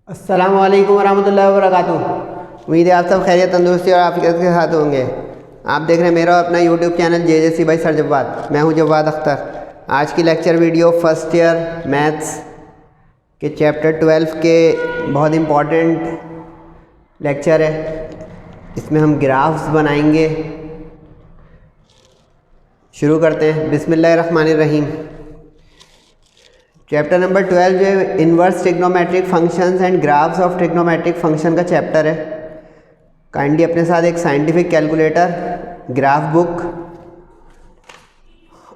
अस्सलामुअलैकुम वरहमतुल्लाहि वबरकातुहू। उम्मीद है आप सब खैरियत तंदुरुस्ती और आफियत के साथ होंगे। आप देख रहे हैं मेरा अपना YouTube channel JJC by sir Jawwad. मैं हूं जव्वाद अख्तर। आज की lecture video first year maths के चैप्टर 12 के बहुत इम्पॉर्टेंट लेक्चर है। इसमें हम ग्राफ्स बनाएंगे। शुरू करते हैं। बिस्मिल्लाहिर्रहमानिर्रहीम। चैप्टर नंबर 12 जो है inverse trigonometric functions and graphs of trigonometric function का चैप्टर है। काइंडली अपने साथ एक साइंटिफिक कैलकुलेटर, ग्राफ बुक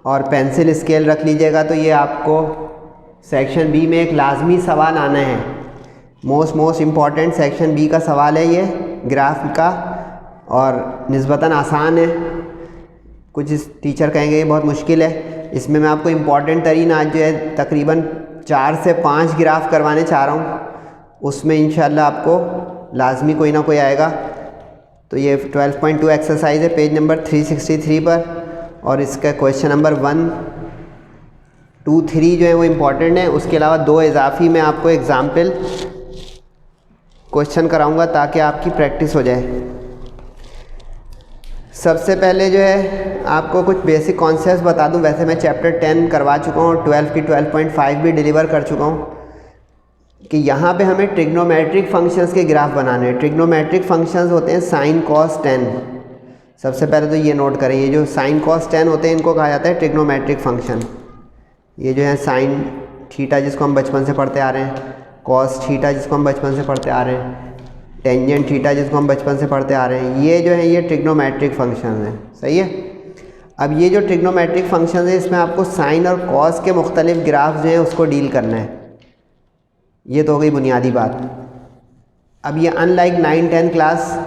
और पेंसिल स्केल रख लीजिएगा। तो ये आपको सेक्शन बी में एक लाजमी सवाल आना है। मोस्ट इम्पॉर्टेंट सेक्शन बी का सवाल है ये ग्राफ का, और निस्बतन आसान है। कुछ इस टीचर कहेंगे ये बहुत मुश्किल है। इसमें मैं आपको इम्पॉर्टेंट तरीन आज जो है तकरीबन 4 से 5 ग्राफ करवाने चाह रहा हूँ। उसमें इंशाल्लाह आपको लाजमी कोई ना कोई आएगा। तो ये 12.2 एक्सरसाइज है पेज नंबर 363 पर, और इसका क्वेश्चन नंबर 1, 2, 3 जो है वो इम्पॉर्टेंट है। उसके अलावा 2 इजाफी मैं आपको एग्जाम्पल क्वेश्चन कराऊंगा ताकि आपकी प्रैक्टिस हो जाए। सबसे पहले जो है आपको कुछ बेसिक कॉन्सेप्ट्स बता दूं। वैसे मैं चैप्टर 10 करवा चुका हूँ, 12 की 12.5 भी डिलीवर कर चुका हूँ। कि यहाँ पे हमें ट्रिग्नोमेट्रिक फंक्शंस के ग्राफ बनाने हैं। ट्रिग्नोमेट्रिक फंक्शंस होते हैं साइन कॉस टेन। सबसे पहले तो ये नोट करें, ये जो साइन कॉस टेन होते हैं इनको कहा जाता है ट्रिग्नोमेट्रिक फंक्शन। ये जो है साइन थीटा जिसको हम बचपन से पढ़ते आ रहे हैं, कॉस थीटा जिसको हम बचपन से पढ़ते आ रहे हैं, टेंजेंट थीटा जिसको हम बचपन से पढ़ते आ रहे हैं, ये जो है ये ट्रिग्नोमेट्रिक फंक्शन है। सही है। अब ये जो ट्रिग्नोमेट्रिक फंक्शन है इसमें आपको साइन और कॉस के मुख्तलिफ ग्राफ जो हैं उसको डील करना है। ये तो हो गई बुनियादी बात। अब ये अनलाइक 9-10 क्लास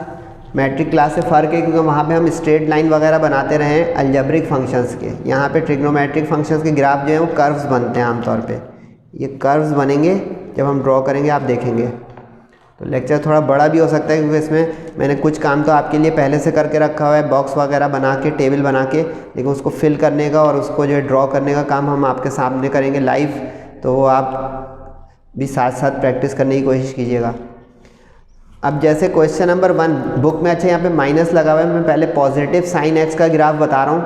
मैट्रिक क्लास से फ़र्क है, क्योंकि वहाँ पे हम स्ट्रेट लाइन वगैरह बनाते रहे हैं अलजेब्रिक फंक्शंस के। यहाँ पे ट्रिग्नोमेट्रिक फंक्शंस के ग्राफ जो हैं वो कर्व्स बनते हैं आमतौर पे। ये कर्व्स बनेंगे जब हम ड्रॉ करेंगे, आप देखेंगे। तो लेक्चर थोड़ा बड़ा भी हो सकता है, क्योंकि इसमें मैंने कुछ काम तो आपके लिए पहले से करके रखा हुआ है, बॉक्स वगैरह बना के, टेबल बना के, लेकिन उसको फिल करने का और उसको जो है ड्रॉ करने का काम हम आपके सामने करेंगे लाइव। तो वो आप भी साथ साथ प्रैक्टिस करने की कोशिश कीजिएगा। अब जैसे क्वेश्चन नंबर 1 बुक में, अच्छा यहाँ पे माइनस लगा हुआ है, मैं पहले पॉजिटिव साइन एक्स का ग्राफ बता रहा हूँ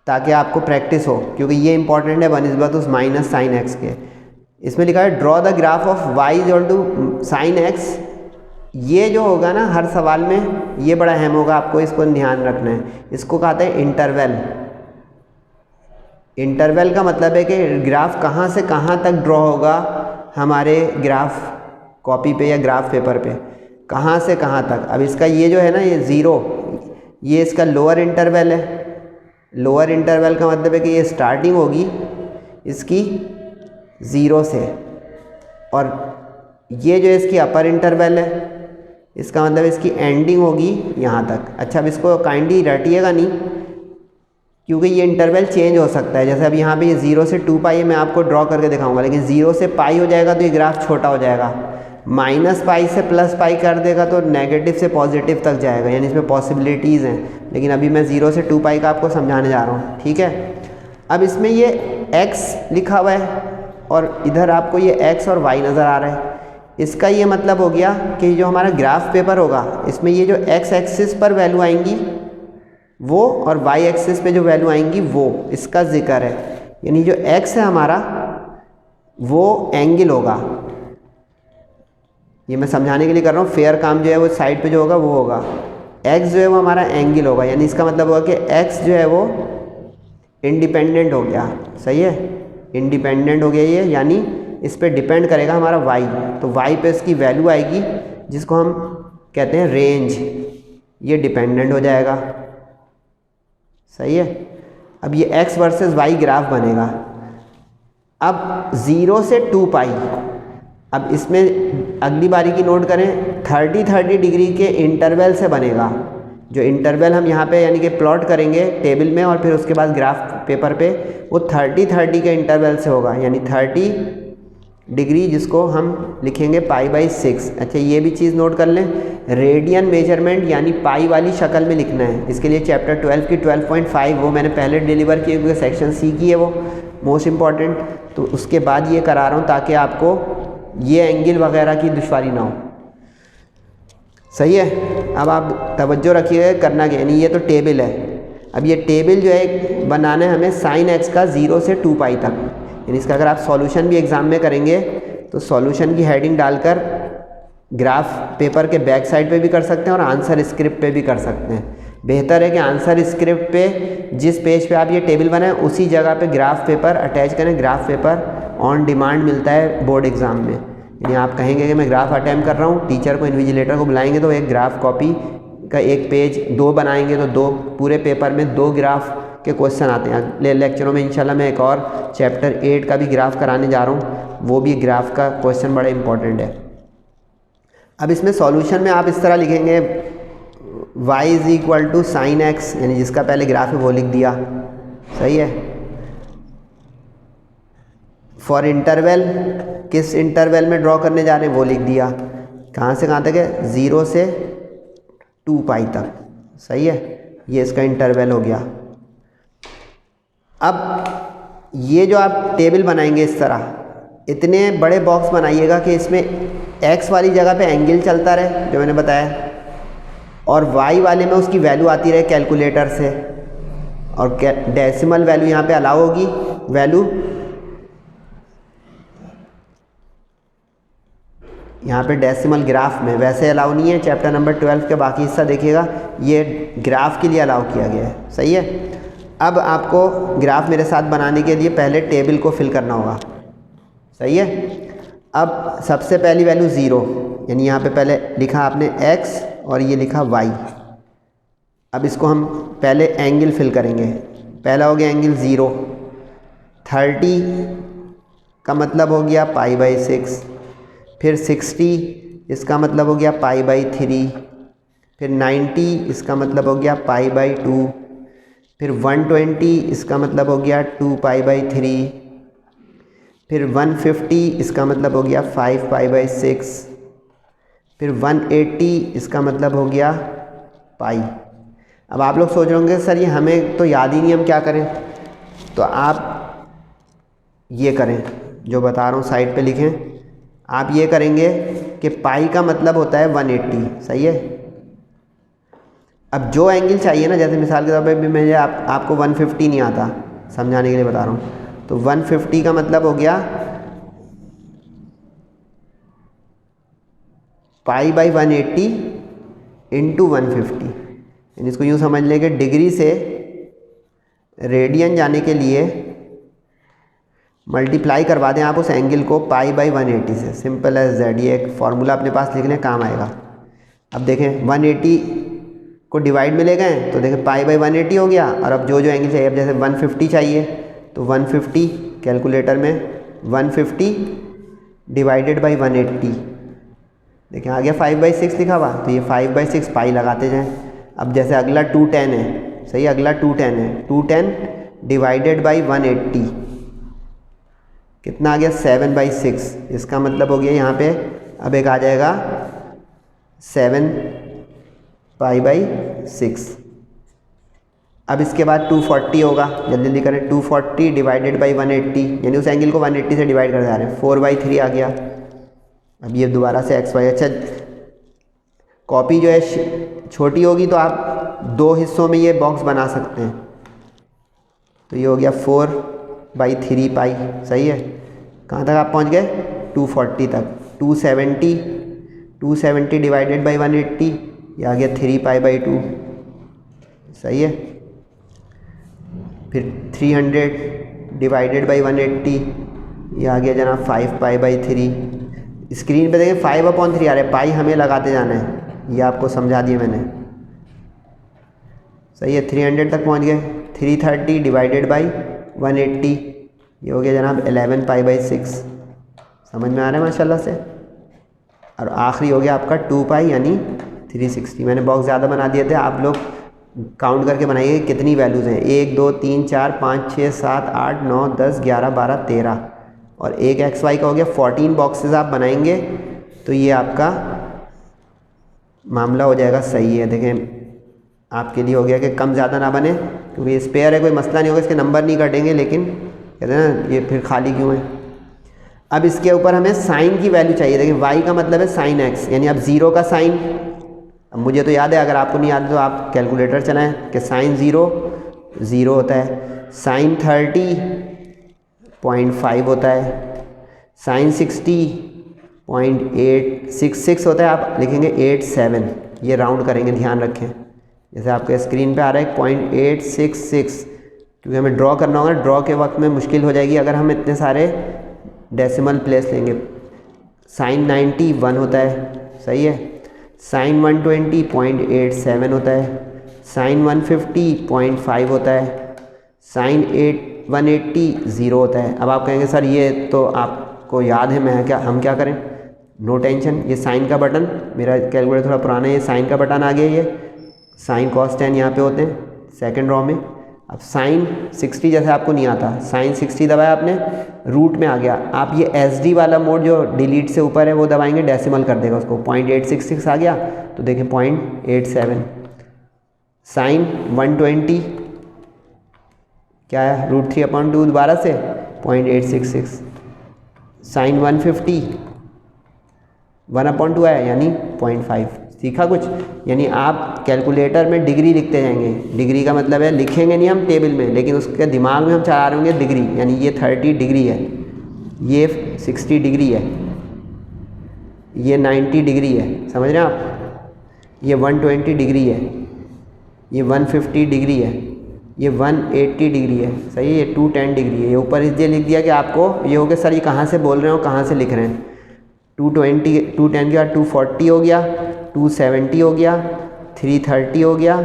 ताकि आपको प्रैक्टिस हो, क्योंकि ये इंपॉर्टेंट है बनिस्बत उस माइनस साइन एक्स के। इसमें लिखा है draw the graph of y equal to sine x. ये जो होगा ना हर सवाल में, ये बड़ा अहम होगा, आपको इसको ध्यान रखना है। इसको कहते हैं इंटरवल। इंटरवल का मतलब है कि ग्राफ कहाँ से कहाँ तक ड्रॉ होगा हमारे ग्राफ कॉपी पे या ग्राफ पेपर पे, कहाँ से कहाँ तक। अब इसका ये जो है ना ये 0, ये इसका लोअर इंटरवल है। लोअर इंटरवल का मतलब है कि ये स्टार्टिंग होगी इसकी 0 से, और ये जो इसकी अपर इंटरवल है इसका मतलब इसकी एंडिंग होगी यहाँ तक। अच्छा, अब इसको काइंडली रटिएगा नहीं, क्योंकि ये इंटरवल चेंज हो सकता है। जैसे अब यहाँ पे ये 0 से 2 पाई है, मैं आपको ड्रॉ करके दिखाऊंगा, लेकिन 0 से पाई हो जाएगा तो ये ग्राफ छोटा हो जाएगा। माइनस पाई से प्लस पाई कर देगा तो नेगेटिव से पॉजिटिव तक जाएगा, यानी इसमें पॉसिबिलिटीज़ हैं। लेकिन अभी मैं 0 से 2 पाई का आपको समझाने जा रहा हूँ, ठीक है। अब इसमें ये x लिखा हुआ है और इधर आपको ये x और y नज़र आ रहा है। इसका ये मतलब हो गया कि जो हमारा ग्राफ पेपर होगा इसमें ये जो x एक्सिस पर वैल्यू आएंगी वो, और y एक्सिस पे जो वैल्यू आएंगी वो, इसका जिक्र है। यानी जो x है हमारा वो एंगल होगा। ये मैं समझाने के लिए कर रहा हूँ। फेयर काम जो है वो साइड पे जो होगा वो होगा। x जो है वो हमारा एंगल होगा, यानी इसका मतलब होगा कि x जो है वो इंडिपेंडेंट हो गया। सही है, इंडिपेंडेंट हो गया ये, यानी इस पे डिपेंड करेगा हमारा y। तो y पे इसकी वैल्यू आएगी जिसको हम कहते हैं रेंज, ये डिपेंडेंट हो जाएगा। सही है। अब ये x वर्सेस y ग्राफ बनेगा। अब 0 से 2 पाई, अब इसमें अगली बारी की नोट करें, 30 डिग्री के इंटरवल से बनेगा। जो इंटरवल हम यहाँ पे यानी कि प्लॉट करेंगे टेबल में और फिर उसके बाद ग्राफ पेपर पे, वो 30 के इंटरवल से होगा, यानी 30 डिग्री जिसको हम लिखेंगे π/6। अच्छा, ये भी चीज़ नोट कर लें, रेडियन मेजरमेंट यानी पाई वाली शक्ल में लिखना है। इसके लिए चैप्टर 12 की 12.5 वो मैंने पहले डिलीवर की, क्योंकि सेक्शन सी की है वो मोस्ट इम्पॉर्टेंट। तो उसके बाद ये करा रहा हूँ ताकि आपको ये एंगल वगैरह की दुश्वारी ना हो। सही है। अब आप तवज्जो रखिएगा करना क्या, यानी ये तो टेबल है। अब ये टेबल जो है बनाना है हमें साइन एक्स का 0 से 2 पाई तक, यानी इसका अगर आप सॉल्यूशन भी एग्ज़ाम में करेंगे तो सॉल्यूशन की हेडिंग डालकर ग्राफ पेपर के बैक साइड पे भी कर सकते हैं और आंसर स्क्रिप्ट पे भी कर सकते हैं। बेहतर है कि आंसर स्क्रिप्ट पे जिस पेज पे आप ये टेबल बनाएं उसी जगह पे ग्राफ पेपर अटैच करें। ग्राफ पेपर ऑन डिमांड मिलता है बोर्ड एग्ज़ाम में, यानी आप कहेंगे कि मैं ग्राफ अटैम्प्ट कर रहा हूँ, टीचर को इन्विजिलेटर को बुलाएंगे तो एक ग्राफ कॉपी का एक पेज 2 बनाएंगे तो 2 पूरे पेपर में 2 ग्राफ के क्वेश्चन आते हैं। अगले लेक्चरों में इंशाल्लाह मैं एक और चैप्टर 8 का भी ग्राफ कराने जा रहा हूँ, वो भी ग्राफ का क्वेश्चन बड़ा इंपॉर्टेंट है। अब इसमें सॉल्यूशन में आप इस तरह लिखेंगे y is equal to sine x, यानी जिसका पहले ग्राफ है वो लिख दिया। सही है। फॉर इंटरवल, किस इंटरवल में ड्रॉ करने जा रहे हैं वो लिख दिया। कहाँ से कहाँ तक है, 0 से 2 पाई तक। सही है, ये इसका इंटरवल हो गया। अब ये जो आप टेबल बनाएंगे इस तरह, इतने बड़े बॉक्स बनाइएगा कि इसमें x वाली जगह पे एंगल चलता रहे जो मैंने बताया, और y वाले में उसकी वैल्यू आती रहे कैलकुलेटर से, और डेसिमल वैल्यू यहाँ पे अलाउ होगी। वैल्यू यहाँ पे डेसिमल ग्राफ में वैसे अलाउ नहीं है, चैप्टर नंबर 12 के बाकी हिस्सा देखिएगा, ये ग्राफ के लिए अलाउ किया गया है। सही है। अब आपको ग्राफ मेरे साथ बनाने के लिए पहले टेबल को फिल करना होगा। सही है। अब सबसे पहली वैल्यू 0, यानी यहाँ पे पहले लिखा आपने x और ये लिखा y। अब इसको हम पहले एंगल फिल करेंगे। पहला हो गया एंगल 0, 30 का मतलब हो गया π/6, फिर 60 इसका मतलब हो गया π/3, फिर 90 इसका मतलब हो गया π/2, फिर 120 इसका मतलब हो गया 2π/3, फिर 150 इसका मतलब हो गया 5π/6, फिर 180 इसका मतलब हो गया पाई। अब आप लोग सोच रहे होंगे सर ये हमें तो याद ही नहीं, हम क्या करें? तो आप ये करें जो बता रहा हूँ, साइड पे लिखें। आप ये करेंगे कि पाई का मतलब होता है 180। सही है। अब जो एंगल चाहिए ना, जैसे मिसाल के तौर पे भी मुझे आपको 150 नहीं आता, समझाने के लिए बता रहा हूँ, तो 150 का मतलब हो गया π/180 इंटू 150। यानी इसको यूँ समझ लें कि डिग्री से रेडियन जाने के लिए मल्टीप्लाई करवा दें आप उस एंगल को π/180 से। सिंपल एज दैट, ये एक फार्मूला अपने पास लिखने काम आएगा। अब देखें 180 को डिवाइड में ले गए तो देखें π/180 हो गया। और अब जो जो एंगल चाहिए, अब जैसे 150 चाहिए तो 150 कैलकुलेटर में 150 डिवाइडेड बाई 180, देखिए आ गया 5/6 लिखा हुआ, तो ये 5/6 पाई लगाते जाएं। अब जैसे अगला 210 है। सही, अगला 210 है। 210 डिवाइडेड बाई 180 कितना आ गया 7/6। इसका मतलब हो गया यहाँ पे अब एक आ जाएगा 7π/6। अब इसके बाद 240 होगा, जल्दी जल्दी करें। 240 डिवाइडेड बाई 180, यानी उस एंगल को 180 से डिवाइड कर जा रहे हैं। 4/3 आ गया। अब ये दोबारा से xy। अच्छा, कॉपी जो है छोटी होगी तो आप 2 हिस्सों में ये बॉक्स बना सकते हैं। तो ये हो गया 4/3 पाई। सही है। कहाँ तक आप पहुँच गए? 240 तक। 270 डिवाइडेड बाई 180, ये आ गया 3π/2। सही है। फिर 300 डिवाइडेड बाई 180, ये आ गया जनाब 5π/3। स्क्रीन पे देखें 5/3 आ रहा है, पाई हमें लगाते जाना है, ये आपको समझा दिया मैंने। सही है। 300 तक पहुंच गए। 330 डिवाइडेड बाई 180, ये हो गया जनाब 11π/6। समझ में आ रहा है माशाल्लाह से। और आखिरी हो गया आपका 2π यानी 360। मैंने बॉक्स ज़्यादा बना दिए थे, आप लोग काउंट करके बनाइए कितनी वैल्यूज़ हैं। 1 2 3 4 5 6 7 8 9 10 11 12 13 और एक XY का हो गया 14 बॉक्सेस आप बनाएंगे तो ये आपका मामला हो जाएगा। सही है। देखें आपके लिए हो गया कि कम ज़्यादा ना बने, क्योंकि स्पेयर है, कोई मसला नहीं होगा, इसके नंबर नहीं कटेंगे, लेकिन कहते हैं ना ये फिर खाली क्यों है। अब इसके ऊपर हमें साइन की वैल्यू चाहिए। देखिए y का मतलब है साइन x, यानी अब 0 का साइन, अब मुझे तो याद है, अगर आपको नहीं याद है तो आप कैलकुलेटर चलाएं कि साइन 0 0 होता है, साइन 30.5 होता है, साइन 60.866 होता है, आप लिखेंगे 87, ये राउंड करेंगे, ध्यान रखें। जैसे आपके स्क्रीन पे आ रहा है 0.866, क्योंकि हमें ड्रॉ करना होगा, ड्रॉ के वक्त में मुश्किल हो जाएगी अगर हम इतने सारे डेसिमल प्लेस लेंगे। साइन 91 होता है, सही है, साइन 120.87 होता है, साइन 150.5 होता है, साइन 180 0 होता है। अब आप कहेंगे सर ये तो आपको याद है, मैं क्या, हम क्या करें? नो टेंशन, ये साइन का बटन, मेरा कैलकुलेटर थोड़ा पुराना है, ये साइन का बटन आ गया, ये साइन कॉस 10 यहाँ पे होते हैं सेकंड रॉ में। अब साइन 60 जैसे आपको नहीं आता, साइन 60 दबाया आपने, रूट में आ गया, आप ये SD वाला मोड जो डिलीट से ऊपर है वो दबाएंगे, डेसिमल कर देगा उसको, 0.866 आ गया, तो देखें 0.87। साइन 120 क्या है, √3/2 दोबारा से 0.866। साइन 150 1/2 आया, यानी 0.5। सीखा कुछ? यानी आप कैलकुलेटर में डिग्री लिखते जाएंगे, डिग्री का मतलब है लिखेंगे नहीं हम टेबल में, लेकिन उसके दिमाग में हम चला रहे होंगे डिग्री, यानी ये 30 डिग्री है, ये 60 डिग्री है, ये 90 डिग्री है, समझ रहे हैं आप, ये 120 डिग्री है, ये 150 डिग्री है, ये 180 डिग्री है, सही है, ये 210 डिग्री है। ये ऊपर इसलिए लिख दिया कि आपको ये हो गया सर ये कहाँ से बोल रहे हो, कहाँ से लिख रहे हैं। 210 के बाद 240 हो गया, 270 हो गया, 330 हो गया,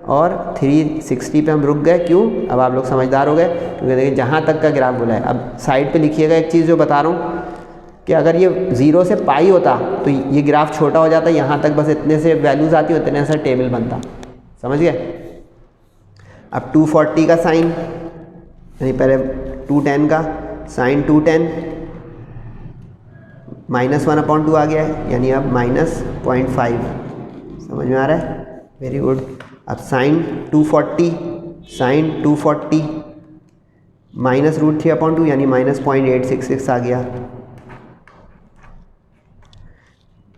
और 360 पे हम रुक गए। क्यों? अब आप लोग समझदार हो गए, क्योंकि देखिए जहाँ तक का ग्राफ बोला है। अब साइड पे लिखिएगा एक चीज़ जो बता रहा हूँ, कि अगर ये 0 से पाई होता तो ये ग्राफ छोटा हो जाता, यहाँ तक बस इतने से वैल्यूज़ आती, उतने से टेबल बनता, समझ गए। अब 240 का साइन, यानी पहले 210 का साइन 210 -1/2 आ गया है, यानी अब -0.5, समझ में आ रहा है, वेरी गुड। अब साइन 240 -√3/2 यानी -0.866 आ गया।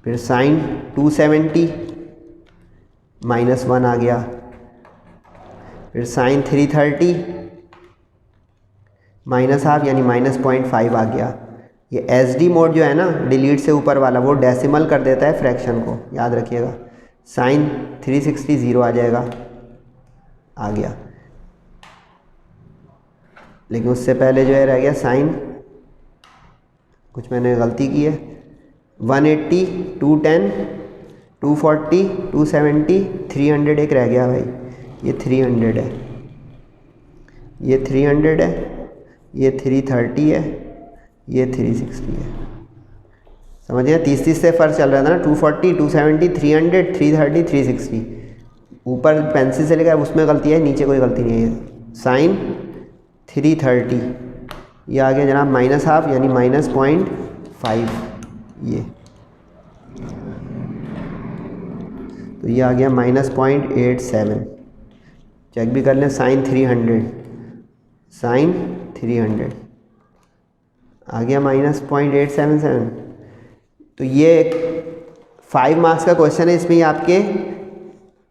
फिर साइन 270 -1 आ गया। फिर साइन 330 -1/2 यानी -0.5 आ गया। ये SD मोड जो है ना, डिलीट से ऊपर वाला, वो डेसिमल कर देता है फ्रैक्शन को, याद रखिएगा। साइन 360 0 आ जाएगा, आ गया। लेकिन उससे पहले जो है रह गया साइन, कुछ मैंने गलती की है, 180 210 240 270 300 एक रह गया भाई, ये 300 है, ये 300 है, ये 330 है, ये 360 है, समझिए 30 से फ़र्क चल रहा था ना, 240 270 300 330 360। ऊपर पेंसिल से लिखा है उसमें गलती है, नीचे कोई गलती नहीं है। साइन 330 ये आ गया जनाब -1/2 यानी -0.5, ये तो ये आ गया -0.87। चेक भी कर लें, साइन 300 आ गया -0.877। तो ये 5 मार्क्स का क्वेश्चन है, इसमें आपके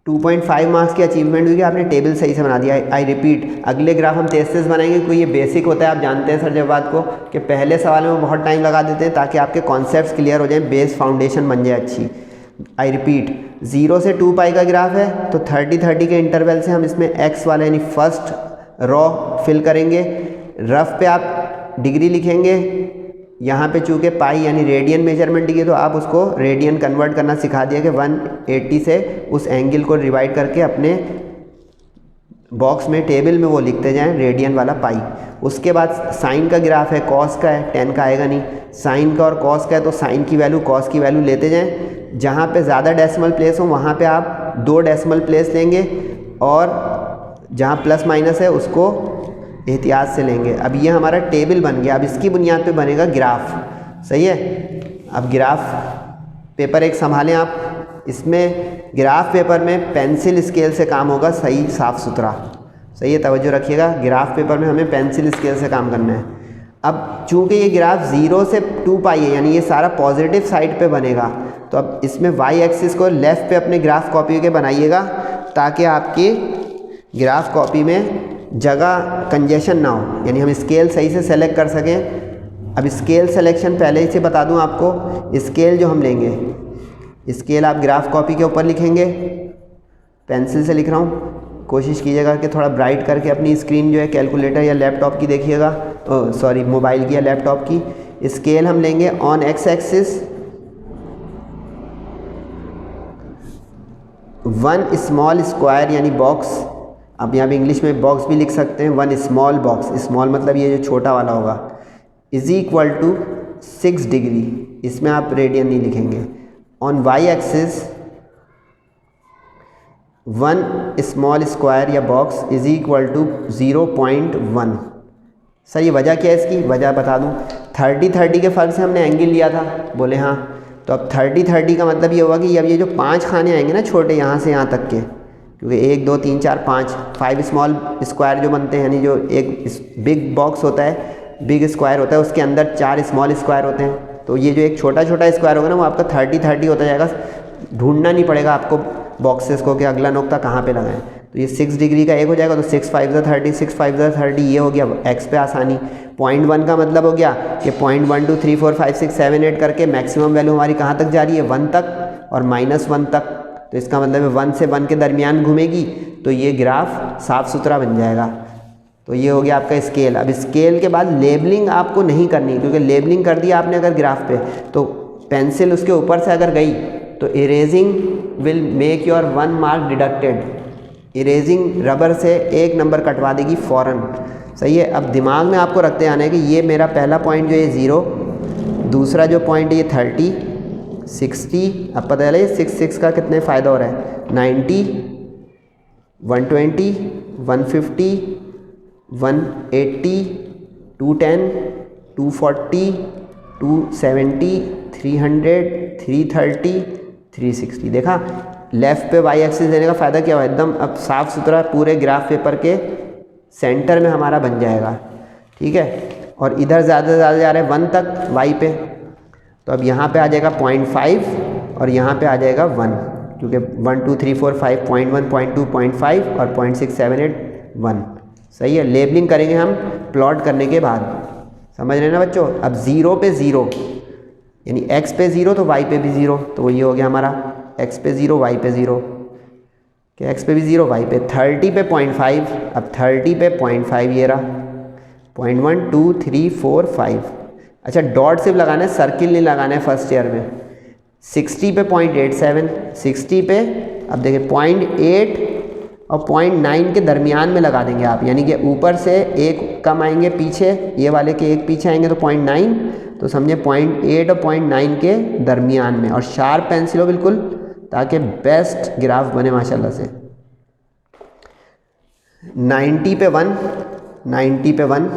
2.5 मार्क्स की अचीवमेंट हुई कि आपने टेबल सही से बना दिया। आई रिपीट, अगले ग्राफ हम तेज बनाएंगे, क्योंकि ये बेसिक होता है, आप जानते हैं सर जब बात को, कि पहले सवाल में बहुत टाइम लगा देते हैं ताकि आपके कॉन्सेप्ट्स क्लियर हो जाएं, बेस फाउंडेशन बन जाए अच्छी। आई रिपीट, 0 से 2π का ग्राफ है, तो 30-30 के इंटरवल से हम इसमें x वाला यानी फर्स्ट रॉ फिल करेंगे। रफ पे आप डिग्री लिखेंगे, यहाँ पे चूँकि पाई यानी रेडियन मेजरमेंट की, तो आप उसको रेडियन कन्वर्ट करना सिखा दिया कि 180 से उस एंगल को डिवाइड करके अपने बॉक्स में टेबल में वो लिखते जाएं रेडियन वाला पाई। उसके बाद साइन का ग्राफ है, कॉस का है, टेन का आएगा नहीं, साइन का और कॉस का है, तो साइन की वैल्यू कॉस की वैल्यू लेते जाएं। जहाँ पे ज़्यादा डेसिमल प्लेस हो वहाँ पे आप 2 डेसिमल प्लेस लेंगे, और जहाँ प्लस माइनस है उसको एहतियात से लेंगे। अब ये हमारा टेबल बन गया, अब इसकी बुनियाद पे बनेगा ग्राफ, सही है। अब ग्राफ पेपर एक संभालें आप, इसमें ग्राफ पेपर में पेंसिल स्केल से काम होगा, सही साफ़ सुथरा, सही है, तवज्जो रखिएगा। ग्राफ पेपर में हमें पेंसिल स्केल से काम करना है। अब चूंकि ये ग्राफ 0 से 2 पाई है, यानी ये सारा पॉजिटिव साइड पे बनेगा, तो अब इसमें वाई एक्सिस को लेफ़्ट पे अपने ग्राफ कॉपी के बनाइएगा, ताकि आपकी ग्राफ कॉपी में जगह कंजेशन ना हो, यानी हम स्केल सही से सेलेक्ट कर सकें। अब स्केल सिलेक्शन पहले ही से बता दूं आपको, स्केल जो हम लेंगे, स्केल आप ग्राफ कॉपी के ऊपर लिखेंगे, पेंसिल से लिख रहा हूँ, कोशिश कीजिएगा कि थोड़ा ब्राइट करके अपनी स्क्रीन जो है कैलकुलेटर या लैपटॉप की देखिएगा, सॉरी मोबाइल की या लैपटॉप की। स्केल हम लेंगे on x axis 1 small square यानी बॉक्स, अब यहाँ पे इंग्लिश में बॉक्स भी लिख सकते हैं, 1 स्मॉल बॉक्स, स्मॉल मतलब ये जो छोटा वाला होगा, इज इक्वल टू 6 डिग्री, इसमें आप रेडियन नहीं लिखेंगे। On Y axis 1 small square या box is equal to 0.1। Sir ये वजह क्या है इसकी? वजह बता दूं, 30-30 के फ़र्क से हमने एंगल लिया था, बोले हाँ, तो अब 30-30 का मतलब ये होगा कि अब ये जो 5 खाने आएंगे ना छोटे, यहाँ से यहाँ तक के, क्योंकि 1 2 3 4 5 स्मॉल स्क्वायर जो बनते हैं, यानी जो एक बिग बॉक्स होता है, बिग स्क्वायर होता है, उसके अंदर 4 स्मॉल स्क्वायर होते हैं, तो ये जो एक छोटा छोटा स्क्वायर होगा ना, वो आपका 30-30 होता जाएगा। ढूंढना नहीं पड़ेगा आपको बॉक्सेस को कि अगला नुक्ता कहाँ पे लगाएं। तो ये 6 डिग्री का एक हो जाएगा, तो 6 5 30, 6 5 30, ये हो गया एक्स पे आसानी। 0.1 का मतलब हो गया कि 0.1 2 3 4 5 6 7 8 करके मैक्सिमम वैल्यू हमारी कहाँ तक जा रही है, 1 तक और -1 तक, तो इसका मतलब है 1 से 1 के दरमियान घूमेगी, तो ये ग्राफ साफ़ सुथरा बन जाएगा। तो ये हो गया आपका स्केल। अब स्केल के बाद लेबलिंग आपको नहीं करनी, क्योंकि लेबलिंग कर दिया आपने अगर ग्राफ पे, तो पेंसिल उसके ऊपर से अगर गई तो erasing will make your 1 mark deducted, erasing rubber से 1 नंबर कटवा देगी फ़ौरन। सही है। अब दिमाग में आपको रखते आना है कि ये मेरा पहला पॉइंट जो है 0, दूसरा जो पॉइंट ये 30 60, अब पता चले 6 का कितने फ़ायदा हो रहा है, 90 120 150 180 210 240 270 300 330 360। देखा, लेफ़्ट पे वाई एक्सिस देने का फ़ायदा क्या हुआ, एकदम अब साफ़ सुथरा पूरे ग्राफ पेपर के सेंटर में हमारा बन जाएगा। ठीक है, और इधर ज़्यादा से ज़्यादा जा रहा है 1 तक वाई पे, तो अब यहाँ पे आ जाएगा 0.5 और यहाँ पे आ जाएगा 1, क्योंकि 1 2 3 4 5 0.1 0.2 0.5 और 0.6 7 8 1। सही है। लेबलिंग करेंगे हम प्लॉट करने के बाद, समझ रहे हैं ना बच्चों। अब 0 पे 0 यानी x पे 0 तो y पे भी 0, तो ये हो गया हमारा x पे 0 y पे 0, कि x पे भी 0 y पे। 30 पे 0.5, अब 30 पे 0.5 ये रहा, 0.1 2 3 4 5। अच्छा, डॉट सिर्फ लगाना है, सर्किल नहीं लगाना है फर्स्ट ईयर में। 60 पे 0.87, 60 पे अब देखिए 0.8 और 0.9 के दरमियान में लगा देंगे आप, यानी कि ऊपर से एक कम आएंगे पीछे, ये वाले के एक पीछे आएंगे तो 0.9, तो समझे 0.8 और 0.9 के दरमियान में, और शार्प पेंसिल हो बिल्कुल, ताकि बेस्ट ग्राफ बने माशाल्लाह से। 90 पे 1, 90 पे 1,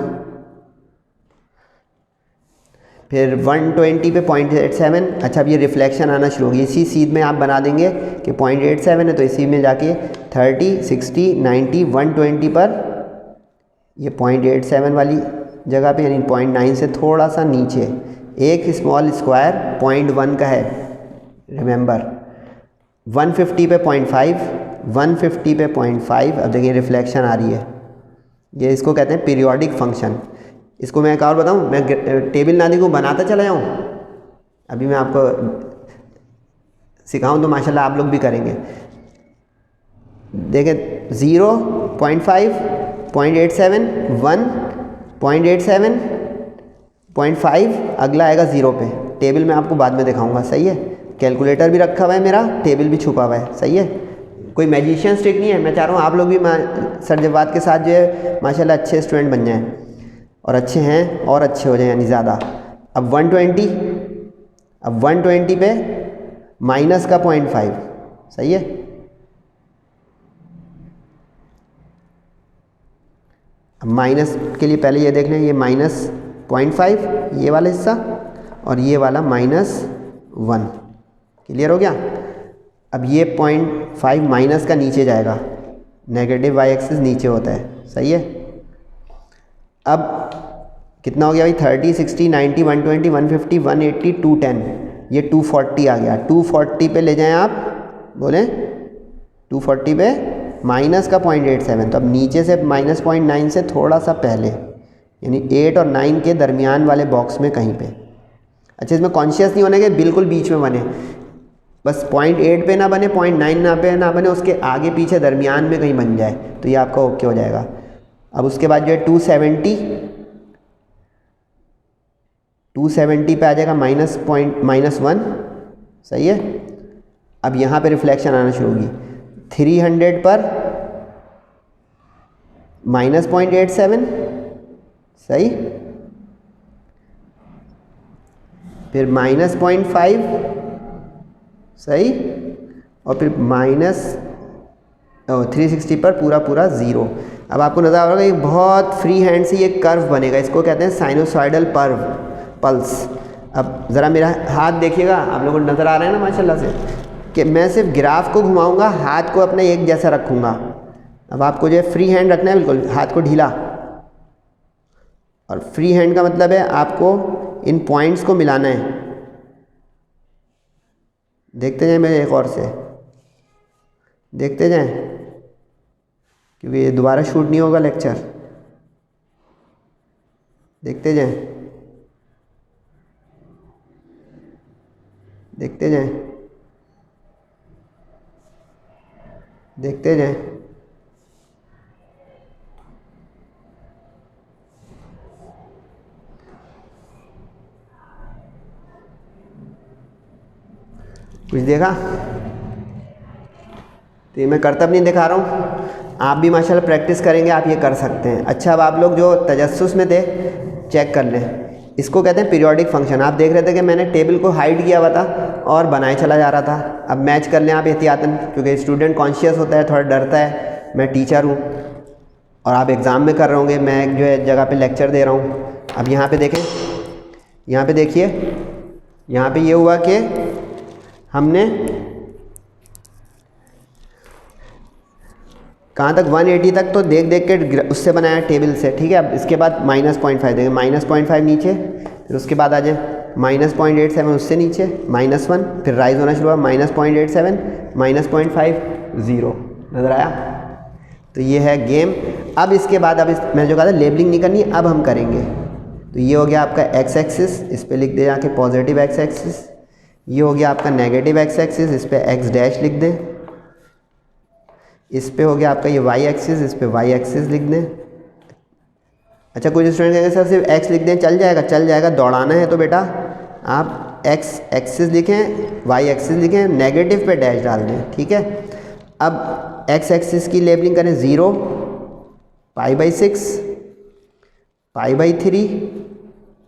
फिर 120 पे 0.87। अच्छा, अब ये रिफ्लेक्शन आना शुरू होगी, इसी सीध में आप बना देंगे कि 0.87 है, तो इसी में जाके 30 60 90 120 पर ये 0.87 वाली जगह पे, यानी 0.9 से थोड़ा सा नीचे एक स्मॉल स्क्वायर 0.1 का है, रिमेंबर। 150 पे 0.5, 150 पे 0.5। अब देखिए रिफ्लेक्शन आ रही है, ये इसको कहते हैं पीरियोडिक फंक्शन। इसको मैं एक और बताऊँ, मैं टेबल नादी को बनाता चला जाऊँ, अभी मैं आपको सिखाऊँ तो माशाल्लाह आप लोग भी करेंगे। देखें 0 0.5 0.87 1 0.87 0.5, अगला आएगा 0 पे। टेबल में आपको बाद में दिखाऊंगा। सही है, कैलकुलेटर भी रखा हुआ है मेरा, टेबल भी छुपा हुआ है। सही है, कोई मैजिशियन ट्रिक नहीं है। मैं चाह रहा हूँ आप लोग भी सर जवाब के साथ जो है माशाल्लाह अच्छे स्टूडेंट बन जाएं, और अच्छे हैं और अच्छे हो जाएं, यानी ज़्यादा। अब 120, अब 120 पे माइनस का 0.5। सही है, अब माइनस के लिए पहले ये देख लें, ये -0.5 ये वाला हिस्सा, और ये वाला -1। क्लियर हो गया। अब ये 0.5 माइनस का नीचे जाएगा, नेगेटिव वाई एक्सिस नीचे होता है। सही है। अब कितना हो गया भाई 30, 60, 90, 120, 150, 180, 210, ये 240 आ गया। 240 पे ले जाएं आप, बोलें 240 पे माइनस का 0.87, तो अब नीचे से माइनस 0.9 से थोड़ा सा पहले, यानी 8 और 9 के दरमियान वाले बॉक्स में कहीं पे। अच्छा, इसमें कॉन्शियस नहीं होने के, बिल्कुल बीच में बने, बस 0.8 पे ना बने, 0.9 ना बने, उसके आगे पीछे दरमियान में कहीं बन जाए तो ये आपका ओके हो जाएगा। अब उसके बाद जो है 270 पे आ जाएगा -1, सही है। अब यहाँ पे रिफ्लेक्शन आना शुरू होगी। 300 पर -0.87, सही, फिर -0.5, सही, और फिर -360 पर पूरा 0। अब आपको नज़र आ रहा होगा एक बहुत फ्री हैंड से ये कर्व बनेगा, इसको कहते हैं साइनोसॉइडल पल्स। अब ज़रा मेरा हाथ देखिएगा, आप लोगों को नज़र आ रहा है ना माशाल्लाह से, कि मैं सिर्फ ग्राफ को घुमाऊंगा, हाथ को अपने एक जैसा रखूँगा। अब आपको जो है फ्री हैंड रखना है, बिल्कुल हाथ को ढीला, और फ्री हैंड का मतलब है आपको इन पॉइंट्स को मिलाना है। देखते जाएं, मेरे एक और से देखते जाएं, क्योंकि ये दोबारा शूट नहीं होगा लेक्चर। देखते जाएं, देखते जाएं, देखते जाएं। कुछ देखा? तो ये मैं करतब नहीं दिखा रहा हूँ, आप भी माशाल्लाह प्रैक्टिस करेंगे, आप ये कर सकते हैं। अच्छा, अब आप लोग जो तजस्सुस में थे चेक कर लें, इसको कहते हैं पीरियोडिक फंक्शन। आप देख रहे थे कि मैंने टेबल को हाइड किया हुआ था और बनाए चला जा रहा था। अब मैच कर लें आप एहतियातन, क्योंकि स्टूडेंट कॉन्शियस होता है, थोड़ा डरता है, मैं टीचर हूँ और आप एग्ज़ाम में कर रहे होंगे, मैं एक जो है जगह पे लेक्चर दे रहा हूँ। अब यहाँ पे देखें, यहाँ पे देखिए, यहाँ पे ये हुआ कि हमने कहाँ तक 180 तक तो देख के उससे बनाया टेबल से, ठीक है। अब इसके बाद -0.5 देंगे, -0.5 नीचे, फिर उसके बाद आ जाए -0.87 उससे नीचे, -1, फिर राइज होना शुरू हुआ, -0.87, -0.5, 0। नज़र आया? तो ये है गेम। अब इसके बाद मैं जो कहा था लेबलिंग नहीं करनी, अब हम करेंगे। तो ये हो गया आपका एक्स एक्सिस, इस पर लिख दें जाके पॉजिटिव एक्स एक्सिस। ये हो गया आपका नेगेटिव एक्स एक्सिस, इस पर एक्स डैश लिख दें। इस पे हो गया आपका ये वाई एक्सिस, इस पे वाई एक्सिस लिख दें। अच्छा, कुछ स्टूडेंट कहेंगे सर सिर्फ एक्स लिख दें, चल जाएगा? चल जाएगा। दौड़ाना है तो बेटा आप एक्स एक्सिस लिखें, वाई एक्सिस लिखें, नेगेटिव पे डैश डाल दें, ठीक है। अब एक्स एक्सिस की लेबलिंग करें 0, π/6, π/3,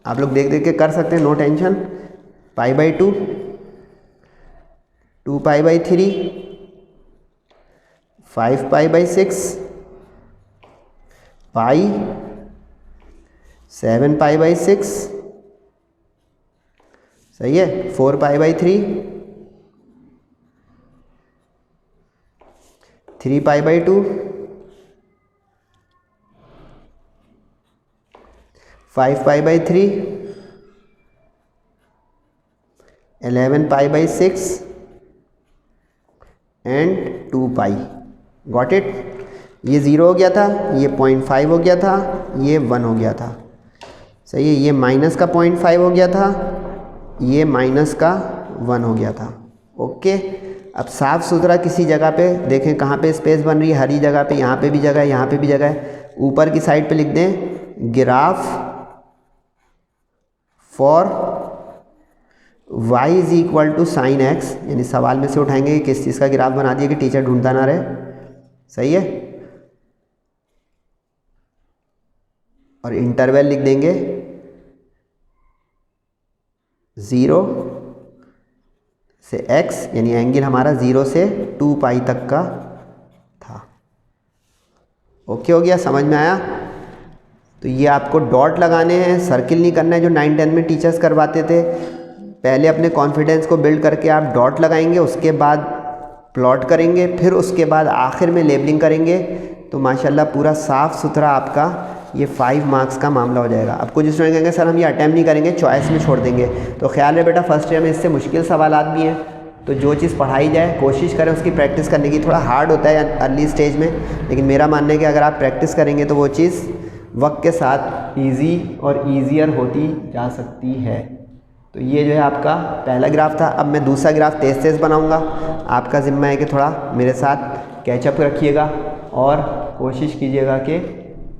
आप लोग देख के कर सकते हैं, नो टेंशन, π/2, 2π/3, 5π/6, पाई, 7π/6, सही है, 4π/3, 3π/2, 5π/3, 11π/6 एंड 2π। Got it? ये 0 हो गया था, ये 0.5 हो गया था, ये 1 हो गया था, सही है। ये माइनस का 0.5 हो गया था, ये माइनस का 1 हो गया था। ओके, अब साफ़ सुथरा किसी जगह पे देखें कहाँ पे स्पेस बन रही है, हरी जगह पे, यहाँ पे भी जगह है, यहाँ पे भी जगह है। ऊपर की साइड पे लिख दें graph for y is equal to sine x, यानी सवाल में से उठाएंगे कि किस चीज़ का ग्राफ बना दिया कि टीचर ढूंढता ना रहे, सही है। और इंटरवल लिख देंगे 0 से x, यानी एंगल हमारा 0 से 2π तक का था। ओके हो गया, समझ में आया? तो ये आपको डॉट लगाने हैं, सर्किल नहीं करना है जो 9-10 में टीचर्स करवाते थे। पहले अपने कॉन्फिडेंस को बिल्ड करके आप डॉट लगाएंगे, उसके बाद प्लॉट करेंगे, फिर उसके बाद आखिर में लेबलिंग करेंगे, तो माशाल्लाह पूरा साफ़ सुथरा आपका ये 5 मार्क्स का मामला हो जाएगा। अब कुछ स्टूडेंट कहेंगे सर हम ये अटैम्प्ट नहीं करेंगे, चॉइस में छोड़ देंगे। तो ख्याल है बेटा फर्स्ट ईयर में इससे मुश्किल सवालात भी हैं, तो जो चीज़ पढ़ाई जाए कोशिश करें उसकी प्रैक्टिस करने की। थोड़ा हार्ड होता है अर्ली स्टेज में, लेकिन मेरा मानना है कि अगर आप प्रैक्टिस करेंगे तो वो चीज़ वक्त के साथ ईजी और ईजियर होती जा सकती है। तो ये जो है आपका पहला ग्राफ था। अब मैं दूसरा ग्राफ तेज़ तेज़ बनाऊंगा, आपका ज़िम्मा है कि थोड़ा मेरे साथ कैचअप रखिएगा और कोशिश कीजिएगा कि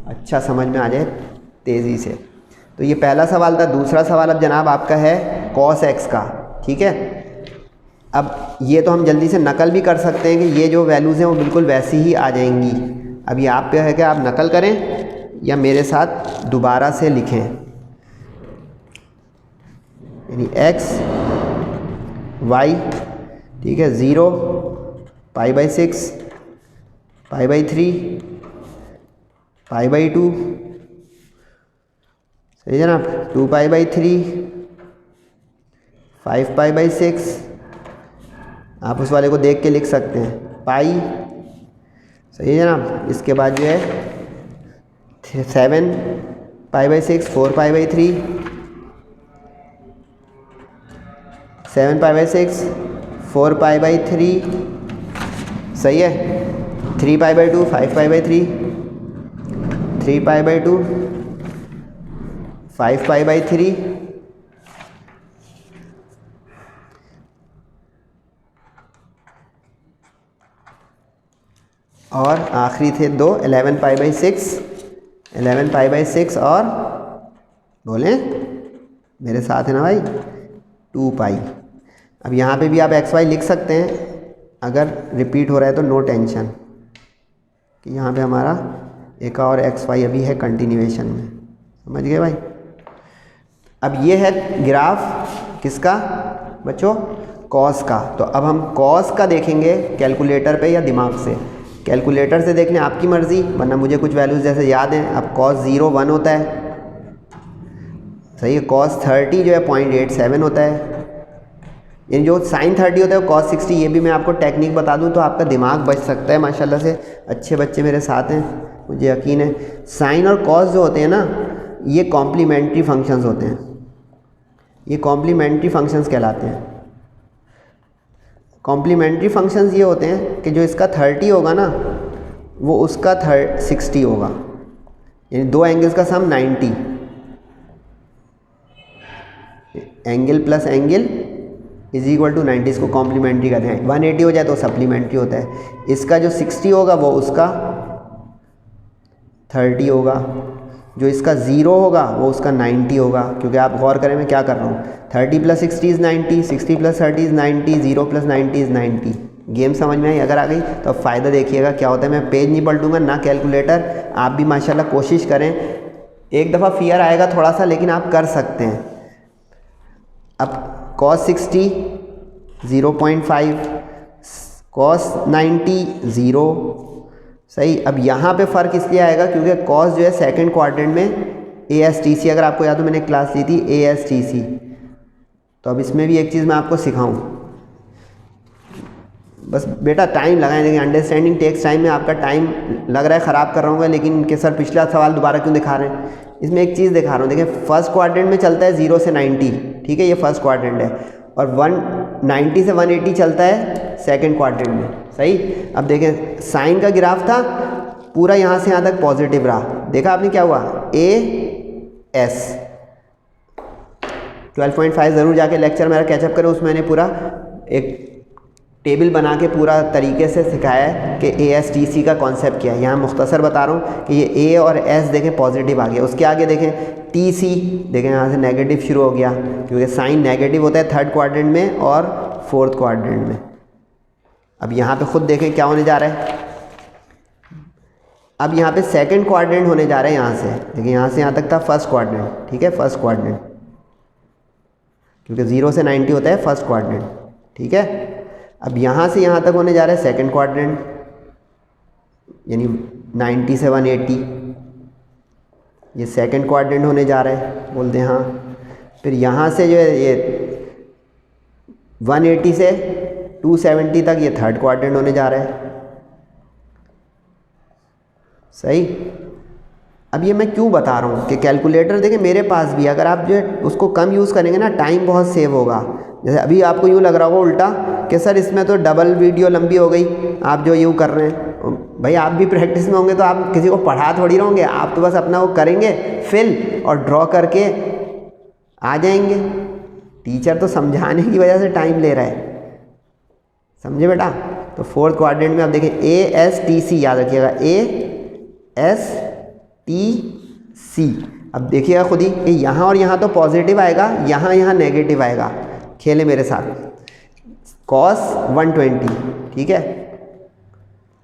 अच्छा समझ में आ जाए तेज़ी से। तो ये पहला सवाल था। दूसरा सवाल अब जनाब आपका है cos x का, ठीक है। अब ये तो हम जल्दी से नकल भी कर सकते हैं कि ये जो वैल्यूज़ हैं वो बिल्कुल वैसी ही आ जाएंगी। अब ये आप पे है कि आप नकल करें या मेरे साथ दोबारा से लिखें। यानी x y, ठीक है, 0 π/6 π/3 π/2, सही है ना, 2 π/3 5 π/6, आप उस वाले को देख के लिख सकते हैं पाई, सही है ना। इसके बाद जो है 7 π/6 4 π/3 7 π/6 4 π/3, सही है, 3 π/2 5 π/3 3 π/2 5 π/3, और आखिरी थे 2 11 π/6 11 π/6 और बोलें मेरे साथ है ना भाई 2 पाई। अब यहाँ पे भी आप एक्स वाई लिख सकते हैं, अगर रिपीट हो रहा है तो नो टेंशन कि यहाँ पे हमारा एक और एक्स वाई अभी है कंटिन्यूएशन में, समझ गए भाई। अब ये है ग्राफ किसका बच्चों, कॉस का। तो अब हम कॉस का देखेंगे कैलकुलेटर पे या दिमाग से। कैलकुलेटर से देखने आपकी मर्ज़ी, वरना मुझे कुछ वैल्यूज़ जैसे याद हैं। अब कॉस 0 1 होता है, सही है। कॉस 30 जो है 0.87 होता है। यानी जो साइन 30 होता है वो कॉस 60। ये भी मैं आपको टेक्निक बता दूं तो आपका दिमाग बच सकता है माशाल्लाह से। अच्छे बच्चे मेरे साथ हैं, मुझे यकीन है। साइन और कॉस जो होते हैं ना, ये कॉम्प्लीमेंट्री फंक्शंस होते हैं, ये कॉम्प्लीमेंट्री फंक्शंस कहलाते हैं। कॉम्प्लीमेंट्री फंक्शंस ये होते हैं कि जो इसका 30 होगा ना वो उसका 60 होगा, यानी दो एंगल्स का sum 90। Angle plus angle is equal to 90, इसको कॉम्प्लीमेंट्री कहते हैं। 180 हो जाए तो सप्लीमेंट्री होता है। इसका जो 60 होगा वो उसका 30 होगा, जो इसका 0 होगा वो उसका 90 होगा। क्योंकि आप गौर करें मैं क्या कर रहा हूँ, 30 + 60 इज़ 90, 60 + 30 इज़ 90, 0 + 90 इज़ 90। गेम समझ में आई? अगर आ गई तो अब फ़ायदा देखिएगा क्या होता है। मैं पेज नहीं पलटूंगा ना कैलकुलेटर। आप भी माशाल्लाह कोशिश करें। एक दफ़ा फियर आएगा थोड़ा सा, लेकिन आप कर सकते हैं। अब cos 60 0.5, cos 90 0, सही। अब यहाँ पे फ़र्क इसलिए आएगा क्योंकि cos जो है सेकंड क्वाड्रेंट में ASTC, अगर आपको याद हो मैंने क्लास ली थी ASTC। तो अब इसमें भी एक चीज़ मैं आपको सिखाऊं, बस बेटा टाइम लगाएं। देखिए अंडरस्टैंडिंग टेक्स टाइम में आपका टाइम लग रहा है ख़राब कर रहा हूँ लेकिन इनके सर पिछला सवाल दोबारा क्यों दिखा रहे हैं। इसमें एक चीज़ दिखा रहा हूँ, देखिए फर्स्ट क्वाड्रेंट में चलता है 0 से 90, ठीक है, ये फर्स्ट क्वाड्रेंट है। और 190 से 180 चलता है सेकंड क्वाड्रेंट में, सही। अब देखें साइन का ग्राफ था पूरा यहाँ से यहाँ तक पॉजिटिव रहा, देखा आपने क्या हुआ, AS 12.5 ज़रूर जाके लेक्चर मेरा कैचअप करें, उसमें मैंने पूरा एक टेबल बना के पूरा तरीके से सिखाया है कि ASTC का कॉन्सेप्ट क्या है। यहाँ मुख्तसर बता रहा हूँ कि ये A और S देखें पॉजिटिव आ गया, उसके आगे देखें TC देखें यहाँ से नेगेटिव शुरू हो गया, क्योंकि साइन नेगेटिव होता है थर्ड क्वाड्रेंट में और फोर्थ क्वाड्रेंट में। अब यहाँ पे खुद देखें क्या होने जा रहा है। अब यहाँ पे सेकंड क्वाड्रेंट होने जा रहा है, यहाँ से देखिए, यहाँ से यहाँ तक था फर्स्ट क्वाड्रेंट, ठीक है, फर्स्ट क्वाड्रेंट, क्योंकि 0 से 90 होता है फर्स्ट क्वाड्रेंट, ठीक है। अब यहाँ से यहाँ तक होने जा रहा है सेकंड क्वाड्रेंट, यानी 90 से 180, ये सेकंड क्वाड्रेंट होने जा रहा है, बोलते हैं हाँ। फिर यहाँ से जो है ये 180 से 270 तक ये थर्ड क्वाड्रेंट होने जा रहा है, सही। अब ये मैं क्यों बता रहा हूँ कि कैलकुलेटर देखिए मेरे पास भी, अगर आप जो है उसको कम यूज़ करेंगे ना, टाइम बहुत सेव होगा। जैसे अभी आपको यूँ लग रहा होगा उल्टा कि सर इसमें तो डबल वीडियो लंबी हो गई, आप जो यूँ कर रहे हैं। भाई आप भी प्रैक्टिस में होंगे तो आप किसी को पढ़ा थोड़ी रहोगे, आप तो बस अपना वो करेंगे फिल और ड्रॉ करके आ जाएंगे। टीचर तो समझाने की वजह से टाइम ले रहा है, समझे बेटा। तो फोर्थ क्वाड्रेंट में आप देखें ASTC याद रखिएगा, ASTC। अब देखिएगा खुद ही कि यहाँ और यहाँ तो पॉजिटिव आएगा, यहाँ नेगेटिव आएगा। खेले मेरे साथ, cos 120, ठीक है।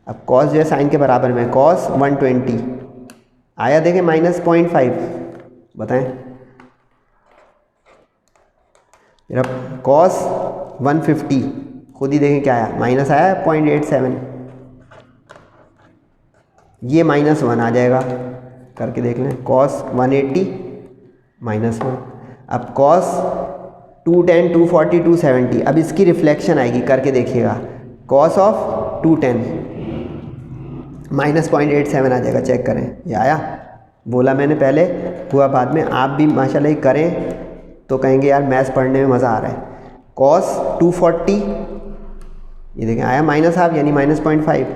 अब cos जो है साइन के बराबर में, cos 120 आया, देखें -0.5, बताएं। फिर अब cos 150 खुद ही देखें क्या आया, माइनस आया 0.87, ये -1 आ जाएगा, करके देख लें। cos 180 -1। अब cos 210, 240, 270, अब इसकी रिफ्लेक्शन आएगी, करके देखिएगा। cos ऑफ 210 -0.87 आ जाएगा, चेक करें। ये आया, बोला मैंने पहले, हुआ बाद में। आप भी माशाल्लाह ही करें तो कहेंगे यार मैथ्स पढ़ने में मज़ा आ रहा है। cos 240 ये देखें आया -1/2 यानी -0.5,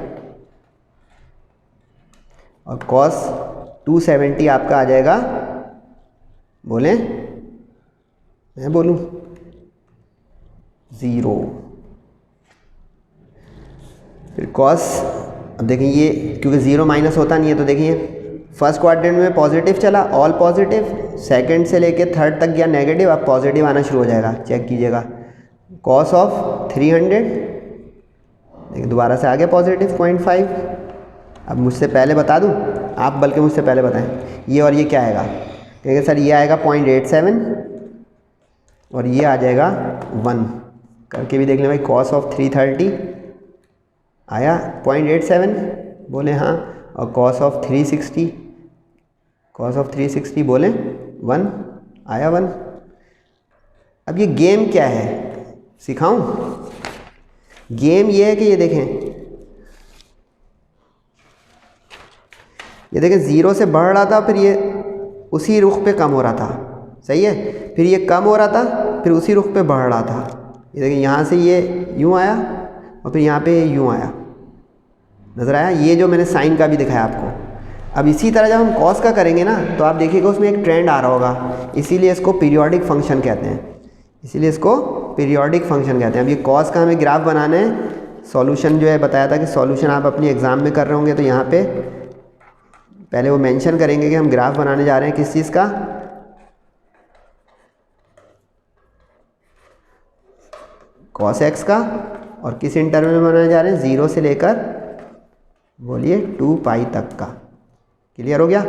और cos 270 आपका आ जाएगा, बोलें मैं बोलूँ, 0। फिर cos, अब देखें ये क्योंकि 0 माइनस होता नहीं है, तो देखिए फर्स्ट क्वाड्रेंट में पॉजिटिव चला, ऑल पॉजिटिव, सेकंड से लेके थर्ड तक गया नेगेटिव, अब पॉजिटिव आना शुरू हो जाएगा, चेक कीजिएगा। cos ऑफ 300 देखिए दोबारा से आ गया पॉजिटिव 0.5। अब मुझसे पहले बता दूं, आप बल्कि मुझसे पहले बताएं, ये और ये क्या आएगा, कहेंगे सर ये आएगा 0.87 और ये आ जाएगा 1, करके भी देख लें भाई। cos ऑफ 330 आया 0.87, बोले हाँ, और cos ऑफ 360 बोले 1 आया 1। अब ये गेम क्या है सिखाऊं? गेम ये है कि ये देखें 0 से बढ़ रहा था, फिर ये उसी रुख पे कम हो रहा था, सही है, फिर ये कम हो रहा था, फिर उसी रुख पे बढ़ रहा था। ये देखें यहाँ से ये यूँ आया और फिर यहाँ पे यूँ आया, नज़र आया। ये जो मैंने साइन का भी दिखाया आपको। अब इसी तरह जब हम कॉस का करेंगे ना, तो आप देखिएगा उसमें एक ट्रेंड आ रहा होगा, इसीलिए इसको पीरियोडिक फंक्शन कहते हैं, अब ये कॉस का हमें ग्राफ बनाना है। सॉल्यूशन जो है बताया था कि सॉल्यूशन आप अपनी एग्ज़ाम में कर रहे होंगे, तो यहाँ पे पहले वो मेंशन करेंगे कि हम ग्राफ बनाने जा रहे हैं किस चीज़ का, cos x का, और किस इंटरवल में बनाने जा रहे हैं, 0 से लेकर बोलिए 2π तक का। क्लियर हो गया?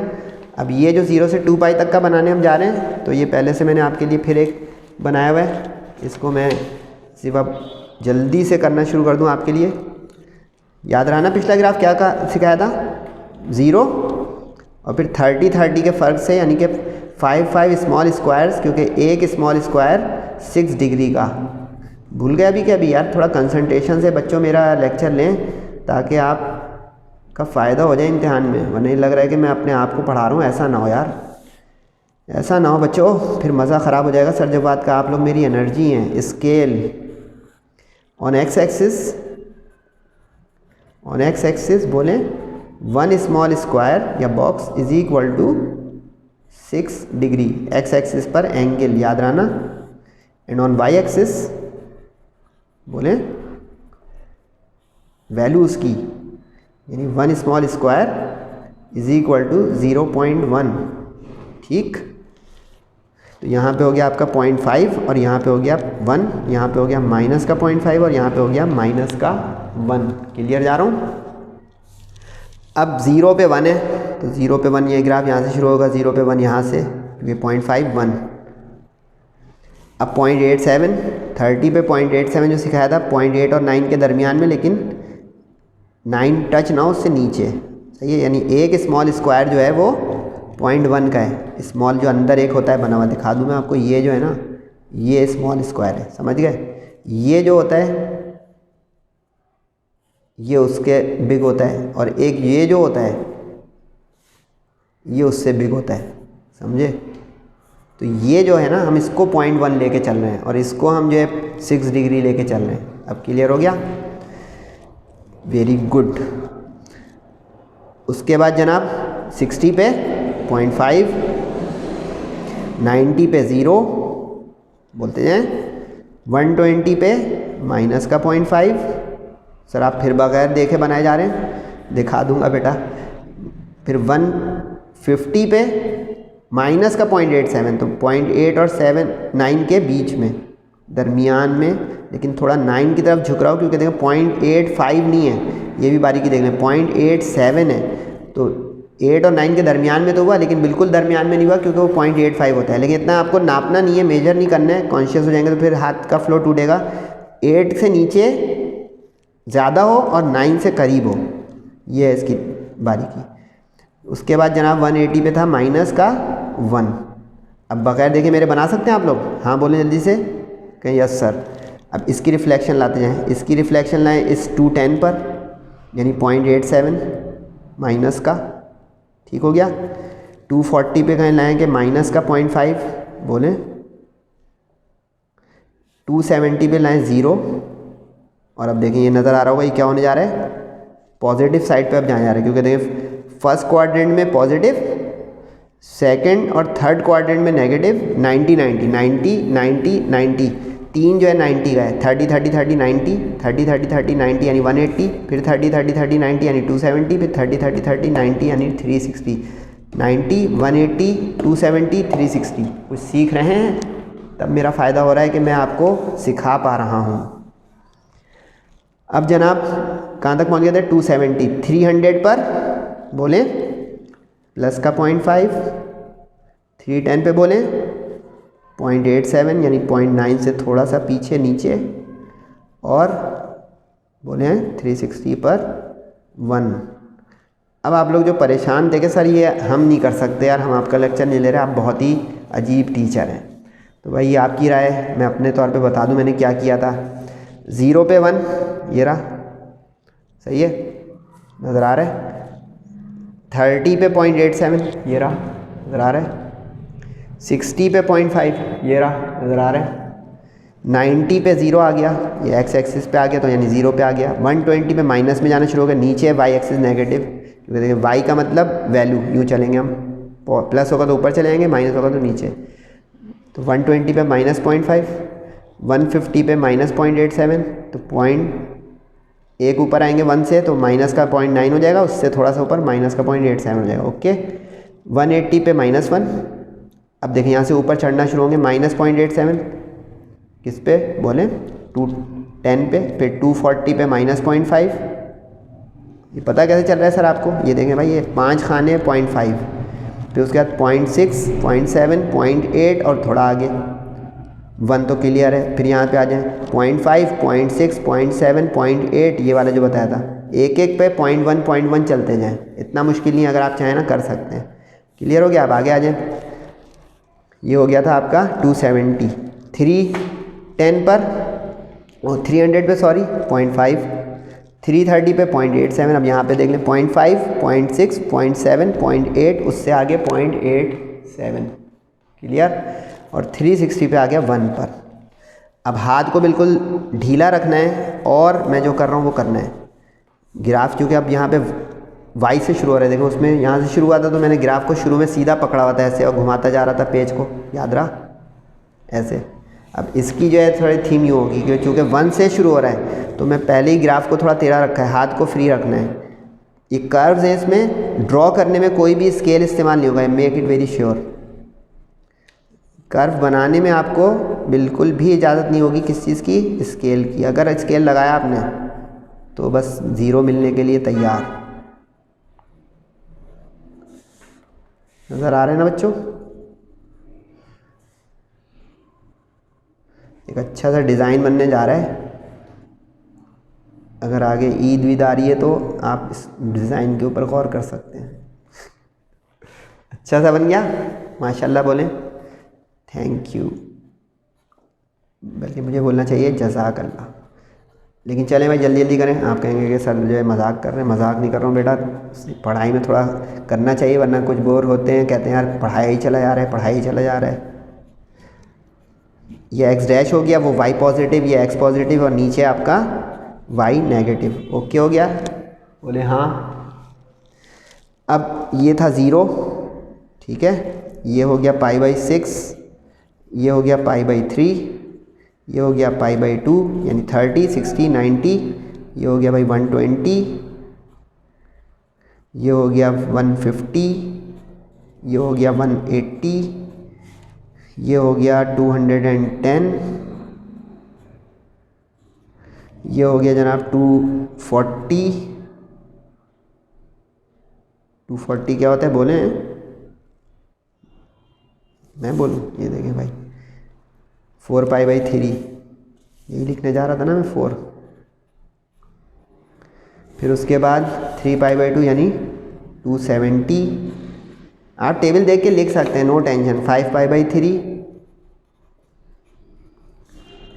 अब ये जो 0 से 2π तक का बनाने हम जा रहे हैं, तो ये पहले से मैंने आपके लिए फिर एक बनाया हुआ है, इसको मैं सिर्फ अब जल्दी से करना शुरू कर दूं आपके लिए। याद रहा ना पिछला ग्राफ क्या सिखाया था, 0 और फिर 30 के फ़र्क से, यानी कि 5 स्मॉल स्क्वायर्स, क्योंकि एक स्मॉल स्क्वायर 6 डिग्री का। भूल गया अभी क्या? अभी यार थोड़ा कंसंट्रेशन से बच्चों मेरा लेक्चर लें, ताकि आप का फ़ायदा हो जाए इम्तिहान में, वरना नहीं लग रहा है कि मैं अपने आप को पढ़ा रहा हूँ। ऐसा ना हो यार, ऐसा ना हो बच्चों, फिर मज़ा ख़राब हो जाएगा। सर जब बात का आप लोग मेरी एनर्जी हैं। स्केल ऑन एक्स एक्सिस बोलें 1 स्मॉल स्क्वायर या box is equal to 6 degree, x axis पर एंगल, याद रहना। एंड ऑन वाई एक्सिस बोलें वैल्यू उसकी, यानी 1 small square is equal to 0.1। ठीक, तो यहाँ पे हो गया आपका 0.5 और यहाँ पे हो गया 1, यहाँ पे हो गया माइनस का 0.5 और यहाँ पे हो गया माइनस का 1। क्लियर जा रहा हूँ? अब 0 पे 1 है, तो 0 पे 1 ये ग्राफ यहाँ से शुरू होगा, 0 पे 1 यहाँ से, क्योंकि 0.5 1। अब 0.87, 30 पे 0.87 जो सिखाया था 0.8 और 9 के दरमियान में, लेकिन 9 टच ना उससे नीचे, सही है। यानी एक स्मॉल स्क्वायर जो है वो 0.1 का है। स्मॉल जो अंदर एक होता है बना हुआ, दिखा दूँ मैं आपको, ये जो है ना, ये स्मॉल स्क्वायर है, समझ गए। ये जो होता है ये उसके बिग होता है, और एक ये जो होता है ये उससे बिग होता है, समझे। तो ये जो है ना, हम इसको 0.1 लेके चल रहे हैं और इसको हम जो है 6 डिग्री लेके चल रहे हैं। अब क्लियर हो गया, वेरी गुड। उसके बाद जनाब 60 पे 0.5, 90 पे 0 बोलते हैं, 120 पे माइनस का 0.5। सर आप फिर बगैर देखे बनाए जा रहे हैं, दिखा दूंगा बेटा। फिर 150 पे माइनस का 0.87, तो 0.8 और 9 के बीच में, दरमियान में, लेकिन थोड़ा 9 की तरफ झुक रहा हूँ क्योंकि देखो 0.85 नहीं है, ये भी बारीकी देख लें, 0.87 है। तो 8 और 9 के दरमियान में तो हुआ, लेकिन बिल्कुल दरमियान में नहीं हुआ क्योंकि वो 0.85 होता है। लेकिन इतना आपको नापना नहीं है, मेजर नहीं करना है, कॉन्शियस हो जाएंगे तो फिर हाथ का फ्लो टूटेगा। 8 से नीचे ज़्यादा हो और 9 से करीब हो, ये है इसकी बारीकी। उसके बाद जनाब 180 पे था माइनस का 1। अब बगैर देखे मेरे बना सकते हैं आप लोग? हाँ बोलें जल्दी से, कहें यस सर। अब इसकी रिफ्लेक्शन लाते जाएँ, इसकी रिफ्लेक्शन लाएँ इस 210 पर, यानी 0.87 माइनस का, ठीक हो गया। 240 पे कहीं लाएँ कि माइनस का 0.5 बोलें, 270 पे लाएँ 0। और अब देखिए ये नज़र आ रहा होगा, ये क्या होने जा रहा है, पॉजिटिव साइड पे अब जाने जा रहा है, क्योंकि देखिए फर्स्ट क्वाड्रेंट में पॉजिटिव, सेकंड और थर्ड क्वाड्रेंट में नेगेटिव। 90 90 90 90 90, तीन जो है 90 का है, 30 30 30 90, 30 30 30 90 यानी 180, फिर 30 30 30 90 यानी 270, फिर 30 30 30 90 यानी 360। 90 180 270 360। कुछ सीख रहे हैं, तब मेरा फ़ायदा हो रहा है कि मैं आपको सिखा पा रहा हूँ। अब जनाब कहाँ तक पहुँच गए थे, 270। 300 पर बोलें प्लस का 0.5, 310 पे बोलें 0.87 यानी 0.9 से थोड़ा सा पीछे नीचे, और बोलें 360 पर 1। अब आप लोग जो परेशान थे कि सर ये हम नहीं कर सकते यार, हम आपका लेक्चर नहीं ले रहे, आप बहुत ही अजीब टीचर हैं, तो भाई आपकी राय, मैं अपने तौर पे बता दूं मैंने क्या किया था। 0 पे 1, ये रहा, सही है, नज़र आ रहा है। 30 पे 0.87, ये रहा, नज़र आ रहा है। 60 पे 0.5, ये रहा, नज़र आ रहा है। 90 पे 0 आ गया, ये एक्स एक्सिस पे आ गया, तो यानी 0 पे आ गया। 120 पे माइनस में जाना शुरू हो गया, नीचे वाई एक्सिस नेगेटिव, क्योंकि देखिए वाई का मतलब वैल्यू, यूँ चलेंगे हम, प्लस होगा तो ऊपर चले जाएंगे, माइनस होगा तो नीचे। तो 120 पे माइनस 0.5, 150 पे माइनस 0.87, तो एक ऊपर आएंगे 1 से, तो माइनस का 0.9 हो जाएगा, उससे थोड़ा सा ऊपर माइनस का 0.87 हो जाएगा, ओके। 180 पे -1, अब देखिए यहाँ से ऊपर चढ़ना शुरू होंगे, माइनस 0.87 किस पे बोलें, 210 पे, फिर 240 पे माइनस 0.5। ये पता कैसे चल रहा है सर आपको, ये देखें भाई, ये 5 खाने 0.5, फिर उसके बाद 0.6 0.7 0.8 और थोड़ा आगे 1 तो क्लियर है। फिर यहाँ पे आ जाएं 0.5 0.6 0.7 0.8, ये वाला जो बताया था, एक एक पे 0.1 चलते जाएं, इतना मुश्किल नहीं, अगर आप चाहें ना कर सकते हैं। क्लियर हो गया, अब आगे आ जाएं। ये हो गया था आपका 270। 310 पर और 300 पे सॉरी 0.5, 330 पे 0.87, अब यहाँ पे देख लें 0.5 0.6 0.7 0.8, उससे आगे 0.87, क्लियर। और 360 पे आ गया 1 पर। अब हाथ को बिल्कुल ढीला रखना है, और मैं जो कर रहा हूँ वो करना है। ग्राफ चूँकि अब यहाँ पे वाई से शुरू हो रहा है, देखो उसमें यहाँ से शुरू हुआ था, तो मैंने ग्राफ को शुरू में सीधा पकड़ा हुआ था ऐसे, और घुमाता जा रहा था पेज को, याद रहा ऐसे। अब इसकी जो है थोड़ी थीम यूँ होगी कि चूँकि 1 से शुरू हो रहा है, तो मैं पहले ही ग्राफ को थोड़ा टेढ़ा रखा है, हाथ को फ्री रखना है। ये कर्व्स है, इसमें ड्रॉ करने में कोई भी स्केल इस्तेमाल नहीं होगा, make it very sure. Curve बनाने में आपको बिल्कुल भी इजाज़त नहीं होगी किस चीज़ की, स्केल की। अगर स्केल लगाया आपने तो बस 0 मिलने के लिए तैयार। नज़र आ रहे हैं ना बच्चों, एक अच्छा सा डिज़ाइन बनने जा रहा है। अगर आगे ईद वीद आ रही है तो आप इस डिज़ाइन के ऊपर गौर कर सकते हैं। अच्छा सा बन गया, माशाल्लाह बोलें, थैंक यू, बल्कि मुझे बोलना चाहिए जज़ाकल्लाह। लेकिन चलें भाई जल्दी जल्दी करें। आप कहेंगे कि सर जो है मजाक कर रहे हैं, मजाक नहीं कर रहा हूँ बेटा, पढ़ाई में थोड़ा करना चाहिए, वरना कुछ बोर होते हैं, कहते हैं यार पढ़ाई ही चला जा रहा है, पढ़ाई ही चला जा रहा है। ये एक्स डैश हो गया, वो वाई पॉजिटिव, ये एक्स पॉजिटिव, और नीचे आपका वाई नेगेटिव। ओके हो गया? बोले हाँ। अब ये था 0, ठीक है, ये हो गया π/6, ये हो गया π/3, ये हो गया π/2, यानी 30, 60, 90, ये हो गया भाई 120, ये हो गया 150, ये हो गया 180, ये हो गया 210, ये हो गया जनाब 240। 240 क्या होता है बोले? मैं बोलूँ? ये देखें भाई 4π/3, यही लिखने जा रहा था ना मैं 4। फिर उसके बाद 3π/2 यानी 270। आप टेबल देख के लिख सकते हैं, no tension. 5π/3,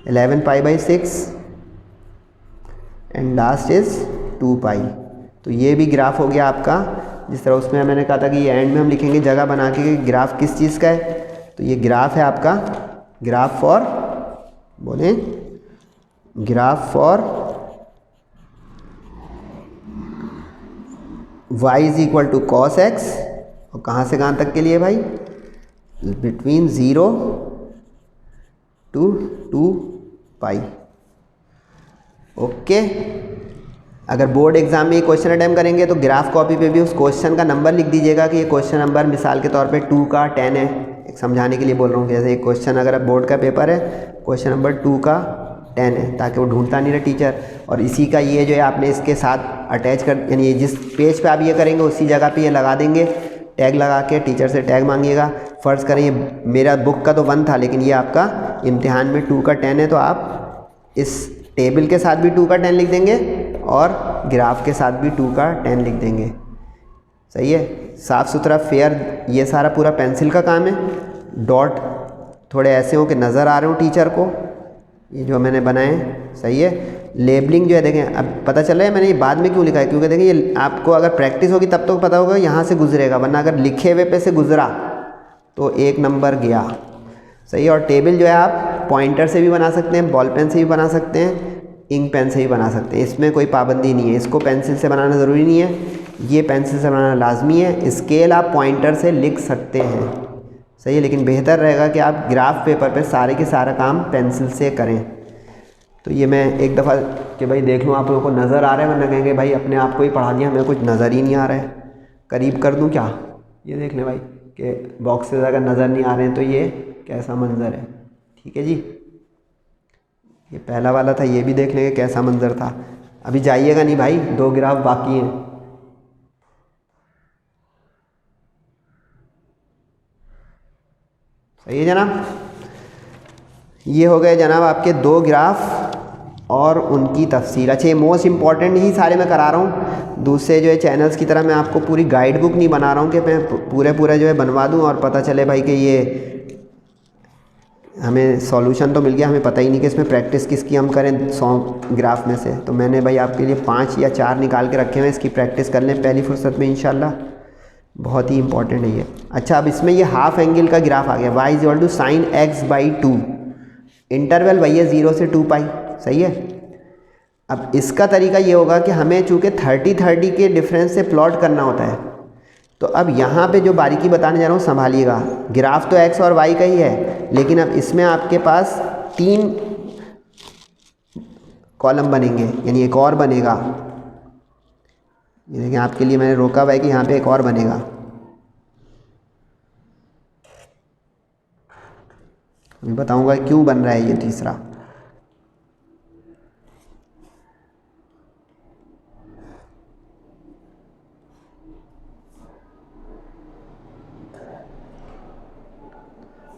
11π/6 and last is 2π। तो ये भी ग्राफ हो गया आपका। जिस तरह उसमें मैंने कहा था कि ये एंड में हम लिखेंगे जगह बना के कि ग्राफ किस चीज़ का है, तो ये ग्राफ है आपका, ग्राफ फॉर, बोले graph for y is equal to cos x, और कहाँ से कहाँ तक के लिए भाई? Between 0 to 2π। ओके। अगर बोर्ड एग्जाम में ये क्वेश्चन अटेम्प्ट करेंगे तो ग्राफ कॉपी पे भी उस क्वेश्चन का नंबर लिख दीजिएगा कि ये क्वेश्चन नंबर मिसाल के तौर पे 2 का 10 है। एक समझाने के लिए बोल रहा हूँ, जैसे एक क्वेश्चन अगर बोर्ड का पेपर है, क्वेश्चन नंबर 2 का 10 है, ताकि वो ढूंढता नहीं रहे टीचर। और इसी का ये जो है आपने इसके साथ अटैच कर, यानी जिस पेज पे आप ये करेंगे उसी जगह पे ये लगा देंगे, टैग लगा के टीचर से टैग मांगिएगा। फ़र्ज़ करें ये मेरा बुक का तो 1 था, लेकिन ये आपका इम्तिहान में 2 का 10 है, तो आप इस टेबल के साथ भी 2 का 10 लिख देंगे और ग्राफ के साथ भी 2 का 10 लिख देंगे। सही है, साफ़ सुथरा फेयर। ये सारा पूरा पेंसिल का काम है। डॉट थोड़े ऐसे हो कि नज़र आ रहे हो टीचर को, ये जो मैंने बनाए। सही है। लेबलिंग जो है देखें, अब पता चल रहा है मैंने ये बाद में क्यों लिखा है, क्योंकि देखें ये आपको अगर प्रैक्टिस होगी तब तो पता होगा यहाँ से गुजरेगा, वरना अगर लिखे हुए पे से गुजरा तो 1 नंबर गया। सही है। और टेबल जो है आप पॉइंटर से भी बना सकते हैं, बॉल पेन से भी बना सकते हैं, इंक पेन से भी बना सकते हैं, इसमें कोई पाबंदी नहीं है। इसको पेंसिल से बनाना ज़रूरी नहीं है, ये पेंसिल से बनाना लाजमी है। स्केल आप पॉइंटर से लिख सकते हैं। सही है, लेकिन बेहतर रहेगा कि आप ग्राफ पेपर पे सारे के सारा काम पेंसिल से करें। तो ये मैं एक दफ़ा कि भाई देख लूँ आप लोगों को नज़र आ रहा है, वरना कहेंगे भाई अपने आप को ही पढ़ा दिया, हमें कुछ नज़र ही नहीं आ रहा है। करीब कर दूँ क्या? ये देख लें भाई कि बॉक्सेस अगर नज़र नहीं आ रहे हैं तो ये कैसा मंज़र है। ठीक है जी, ये पहला वाला था, ये भी देख लेंगे कैसा मंज़र था। अभी जाइएगा नहीं भाई, 2 ग्राफ बाकी हैं। सही है जनाब। ये हो गए जनाब आपके 2 ग्राफ और उनकी तफसील। अच्छा, ये मोस्ट इम्पॉर्टेंट ही सारे मैं करा रहा हूँ। दूसरे जो है चैनल्स की तरह मैं आपको पूरी गाइड बुक नहीं बना रहा हूँ कि मैं पूरे जो है बनवा दूँ और पता चले भाई कि ये हमें सॉल्यूशन तो मिल गया, हमें पता ही नहीं कि इसमें प्रैक्टिस किसकी हम करें 100 ग्राफ में से। तो मैंने भाई आपके लिए 5 या 4 निकाल के रखे हुए, इसकी प्रैक्टिस कर लें पहली फुर्सत में इंशाल्लाह। बहुत ही इंपॉर्टेंट है ये। अच्छा, अब इसमें ये हाफ एंगल का ग्राफ आ गया, y is equal to sine x/2, interval वही है 0 से 2π। सही है। अब इसका तरीका ये होगा कि हमें चूँकि 30-30 के डिफरेंस से प्लॉट करना होता है, तो अब यहाँ पे जो बारीकी बताने जा रहा हूँ संभालिएगा। ग्राफ तो x और y का ही है, लेकिन अब इसमें आपके पास 3 कॉलम बनेंगे, यानी एक और बनेगा। ये देखिए आपके लिए मैंने रोका हुआ है कि यहाँ पे एक और बनेगा। मैं बताऊँगा क्यों बन रहा है ये तीसरा।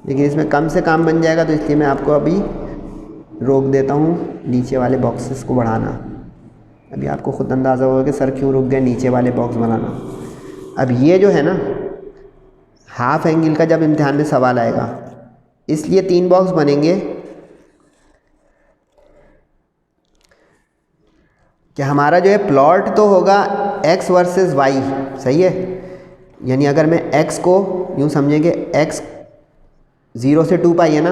लेकिन इसमें कम से कम बन जाएगा, तो इसलिए मैं आपको अभी रोक देता हूँ नीचे वाले बॉक्सेस को बढ़ाना। अभी आपको ख़ुद अंदाज़ा होगा कि सर क्यों रुक गए नीचे वाले बॉक्स बनाना। अब ये जो है ना हाफ एंगल का जब इम्तिहान में सवाल आएगा, इसलिए 3 बॉक्स बनेंगे। कि हमारा जो है प्लॉट तो होगा x वर्सेस y, सही है। यानी अगर मैं x को यूँ समझेंगे, x 0 से 2 पाई है ना,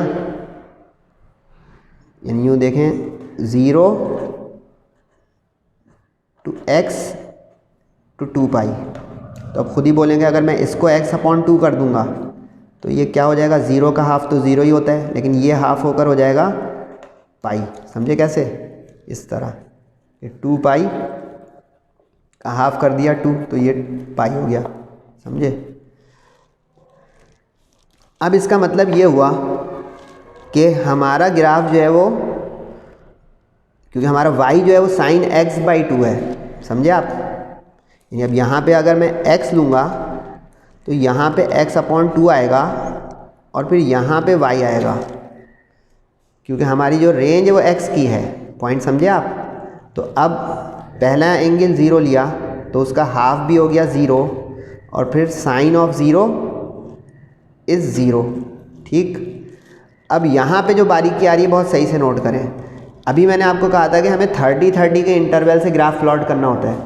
यानी यूँ देखें 0 to x to 2 पाई। तो अब खुद ही बोलेंगे अगर मैं इसको x/2 कर दूंगा तो ये क्या हो जाएगा, 0 का हाफ तो 0 ही होता है, लेकिन ये हाफ होकर हो जाएगा पाई। समझे कैसे? इस तरह ये 2 पाई का हाफ कर दिया 2, तो ये पाई हो गया। समझे? अब इसका मतलब ये हुआ कि हमारा ग्राफ जो है वो, क्योंकि हमारा y जो है वो sin x/2 है। समझे आप? यानी अब यहाँ पे अगर मैं x लूँगा तो यहाँ पे x/2 आएगा और फिर यहाँ पे y आएगा, क्योंकि हमारी जो रेंज है वो x की है। पॉइंट समझे आप? तो अब पहला एंगल 0 लिया तो उसका हाफ भी हो गया 0, और फिर साइन ऑफ 0 इज़ 0। ठीक, अब यहाँ पे जो बारीकी आ रही है बहुत सही से नोट करें। अभी मैंने आपको कहा था कि हमें 30-30 के इंटरवल से ग्राफ प्लॉट करना होता है।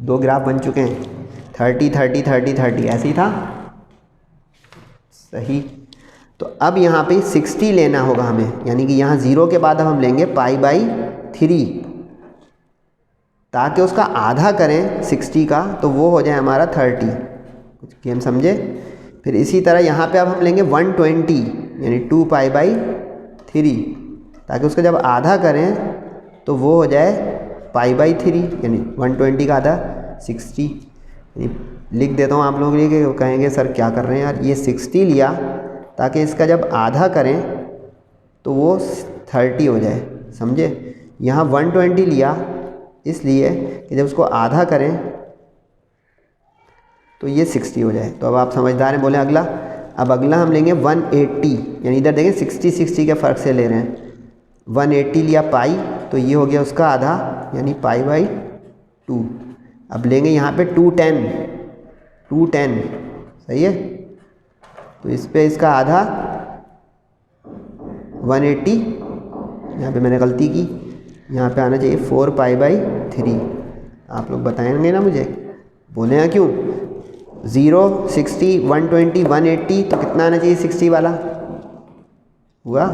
2 ग्राफ बन चुके हैं, 30-30-30-30, ऐसे ही था, सही। तो अब यहाँ पे 60 लेना होगा हमें, यानी कि यहाँ 0 के बाद अब हम लेंगे π/3, ताकि उसका आधा करें 60 का तो वो हो जाए हमारा 30। कुछ गेम समझे? फिर इसी तरह यहाँ पे अब हम लेंगे 120, यानी 2π/3, ताकि उसका जब आधा करें तो वो हो जाए π/3, यानी 120 का आधा 60। यानी लिख देता हूँ आप लोगों के लिए कि कहेंगे सर क्या कर रहे हैं यार, ये 60 लिया ताकि इसका जब आधा करें तो वो 30 हो जाए। समझे? यहाँ 120 लिया इसलिए कि जब उसको आधा करें तो ये 60 हो जाए। तो अब आप समझदार हैं, बोले अगला। अब अगला हम लेंगे 180, यानी इधर देखें 60 के फ़र्क से ले रहे हैं। 180 लिया पाई, तो ये हो गया उसका आधा, यानी π/2। अब लेंगे यहाँ पे 210, सही है। तो इस पे इसका आधा 180, यहाँ पे मैंने गलती की, यहाँ पे आना चाहिए 4π/3। आप लोग बताएंगे ना मुझे, बोले हैं क्यों? 0, 60, 120, 180, तो कितना आना चाहिए 60 वाला? हुआ?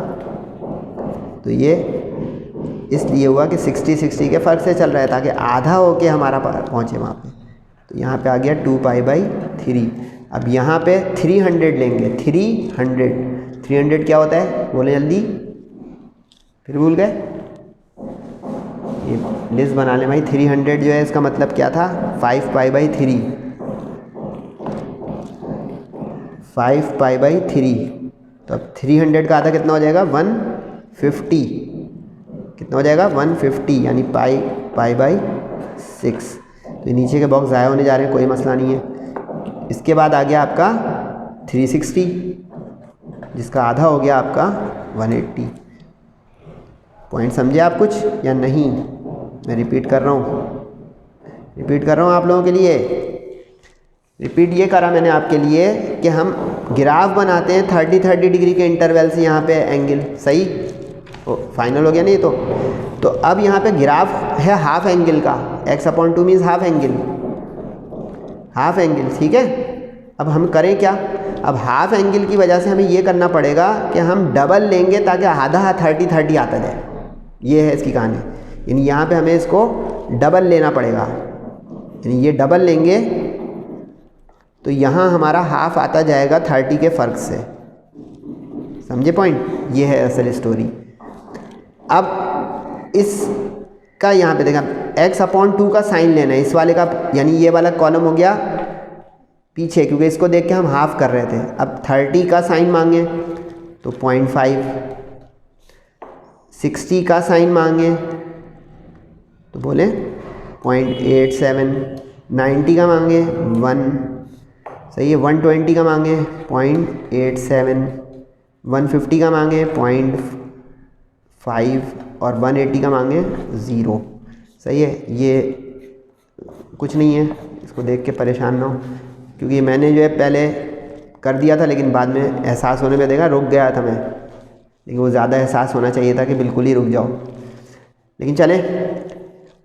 तो ये इसलिए हुआ कि 60 के फ़र्क से चल रहा है, ताकि आधा होके हमारा पहुँचे वहाँ पे। तो यहाँ पे आ गया 2π/3। अब यहाँ पे 300 लेंगे, 300 क्या होता है बोले जल्दी, फिर भूल गए? ये लिस्ट बना लें भाई। 300 जो है इसका मतलब क्या था, 5π/3, 5π/3। तो अब 300 का आधा कितना हो जाएगा, 150। कितना हो जाएगा, 150, यानी π/6। तो नीचे के बॉक्स ज़ाया होने जा रहे हैं, कोई मसला नहीं है। इसके बाद आ गया आपका 360, जिसका आधा हो गया आपका 180। पॉइंट समझे आप कुछ या नहीं? मैं रिपीट कर रहा हूँ आप लोगों के लिए। रिपीट ये करा मैंने आपके लिए कि हम ग्राफ बनाते हैं 30-30 डिग्री के इंटरवल से, यहाँ पे एंगल, सही। फाइनल हो गया नहीं? तो अब यहाँ पे ग्राफ है हाफ एंगल का, x/2 मीन्स हाफ एंगल, ठीक है। अब हम करें क्या? अब हाफ एंगल की वजह से हमें ये करना पड़ेगा कि हम डबल लेंगे ताकि आधा 30-30 आता जाए। ये है इसकी कहानी। यानी यहाँ पे हमें इसको डबल लेना पड़ेगा, यानी ये डबल लेंगे तो यहाँ हमारा हाफ आता जाएगा 30 के फ़र्क से। समझे पॉइंट? ये है असल स्टोरी। अब इसका यहाँ पे देखा, x/2 का साइन लेना है इस वाले का, यानी ये वाला कॉलम हो गया पीछे, क्योंकि इसको देख के हम हाफ कर रहे थे। अब 30 का साइन मांगे तो 0.5, 60 का साइन मांगे तो बोले 0.87, 90 का मांगे 1, सही है। 120 का मांगे 0.87, 150 का मांगे 0.5 और 180 का मांगे 0, सही है। ये कुछ नहीं है, इसको देख के परेशान ना हो, क्योंकि मैंने जो है पहले कर दिया था, लेकिन बाद में एहसास होने पे देखा रुक गया था मैं, लेकिन वो ज़्यादा एहसास होना चाहिए था कि बिल्कुल ही रुक जाओ। लेकिन चलें,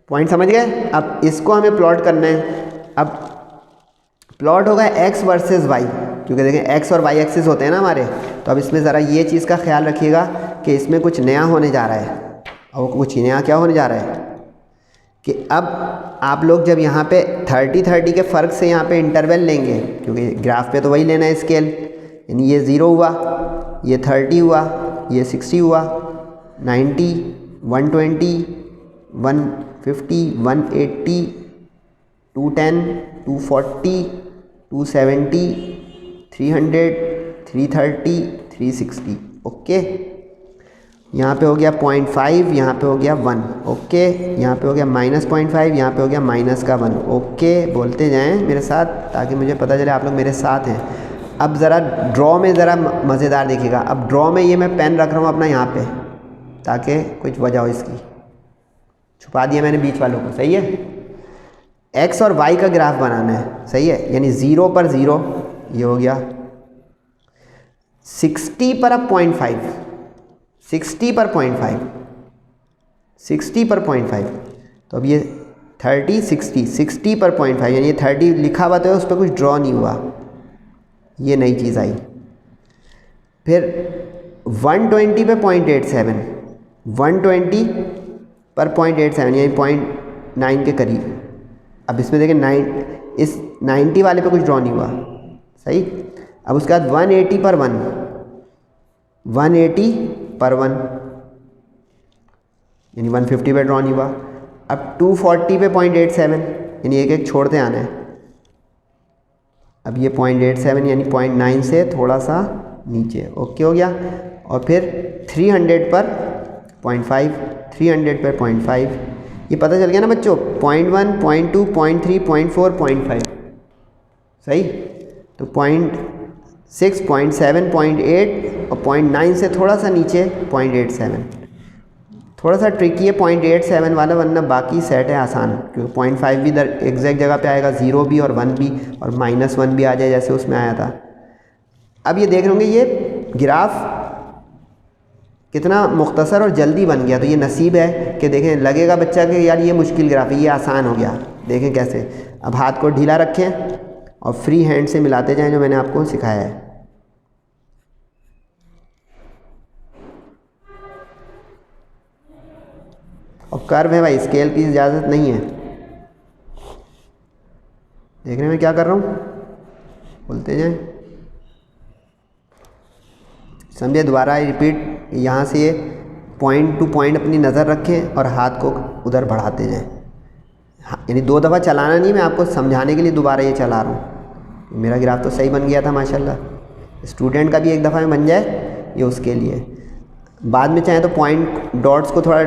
पॉइंट समझ गए। अब इसको हमें प्लॉट करना है। अब प्लॉट होगा एक्स वर्सेस वाई, क्योंकि देखें एक्स और वाई एक्सिस होते हैं ना हमारे। तो अब इसमें ज़रा ये चीज़ का ख्याल रखिएगा कि इसमें कुछ नया होने जा रहा है। और कुछ नया क्या होने जा रहा है कि अब आप लोग जब यहाँ पे 30-30 के फ़र्क से यहाँ पे इंटरवल लेंगे, क्योंकि ग्राफ पे तो वही लेना है स्केल, यानी ये 0 हुआ, ये 30 हुआ, ये 60 हुआ, 90, 120, 150, 180, 210, 240, 270, 300, 330, 360। ओके, यहाँ पे हो गया 0.5, यहाँ पे हो गया 1। ओके, यहाँ पे हो गया -0.5, यहाँ पे हो गया -1। ओके, बोलते जाएं मेरे साथ ताकि मुझे पता चले आप लोग मेरे साथ हैं। अब ज़रा ड्रॉ में ज़रा मज़ेदार देखिएगा। अब ड्रॉ में ये मैं पेन रख रहा हूँ अपना यहाँ पे, ताकि कुछ वजह हो इसकी। छुपा दिया मैंने बीच वालों को, सही है। एक्स और वाई का ग्राफ बनाना है, सही है, यानी 0 पर 0, ये हो गया 60 पर अब 0.5, 60 पर 0.5, 60 पर 0.5। तो अब ये 30, 60, 60 पर 0.5, यानी ये 30 लिखा हुआ तो उस पर कुछ ड्रॉ नहीं हुआ, ये नई चीज़ आई। फिर 120 पे 0.87, 120 पर 0.87 यानी 0.9 के करीब। अब इसमें देखें 9, इस 90 वाले पे कुछ ड्रॉ नहीं हुआ, सही। अब उसके बाद 180 पर 1, 180 पर 1 यानी 150 पे ड्रॉ नहीं हुआ। अब 240 पे 0.87 यानी एक एक छोड़ते आना है। अब ये 0.87 यानी 0.9 से थोड़ा सा नीचे, ओके हो गया। और फिर 300 पर 0.5, 300 पर 0.5, ये पता चल गया ना बच्चों, 0.1, 0.2, 0.3, 0.4, 0.5, सही। तो 0.6, 0.7, 0.8 और 0.9 से थोड़ा सा नीचे 0.87। थोड़ा सा ट्रिकी है 0.87 वाला, वरना बाकी सेट है आसान, क्योंकि 0.5 भी इधर एग्जैक्ट जगह पे आएगा, 0 भी और 1 भी, और -1 भी आ जाए जैसे उसमें आया था। अब ये देख रहे होंगे ये ग्राफ कितना मुख्तसर और जल्दी बन गया। तो ये नसीब है कि देखें, लगेगा बच्चा कि यार ये मुश्किल ग्राफ है, ये आसान हो गया। देखें कैसे, अब हाथ को ढीला रखें और फ्री हैंड से मिलाते जाएं जो मैंने आपको सिखाया है। और कर्व है भाई, स्केल की इजाज़त नहीं है। देख रहे हैं मैं क्या कर रहा हूँ, बोलते जाएं, समझे। दोबारा रिपीट, यहाँ से ये पॉइंट टू पॉइंट अपनी नज़र रखें और हाथ को उधर बढ़ाते जाएं। यानी 2 दफ़ा चलाना नहीं, मैं आपको समझाने के लिए दोबारा ये चला रहा हूँ। मेरा ग्राफ तो सही बन गया था माशाल्लाह, स्टूडेंट का भी एक दफ़ा में बन जाए, ये उसके लिए। बाद में चाहें तो पॉइंट डॉट्स को थोड़ा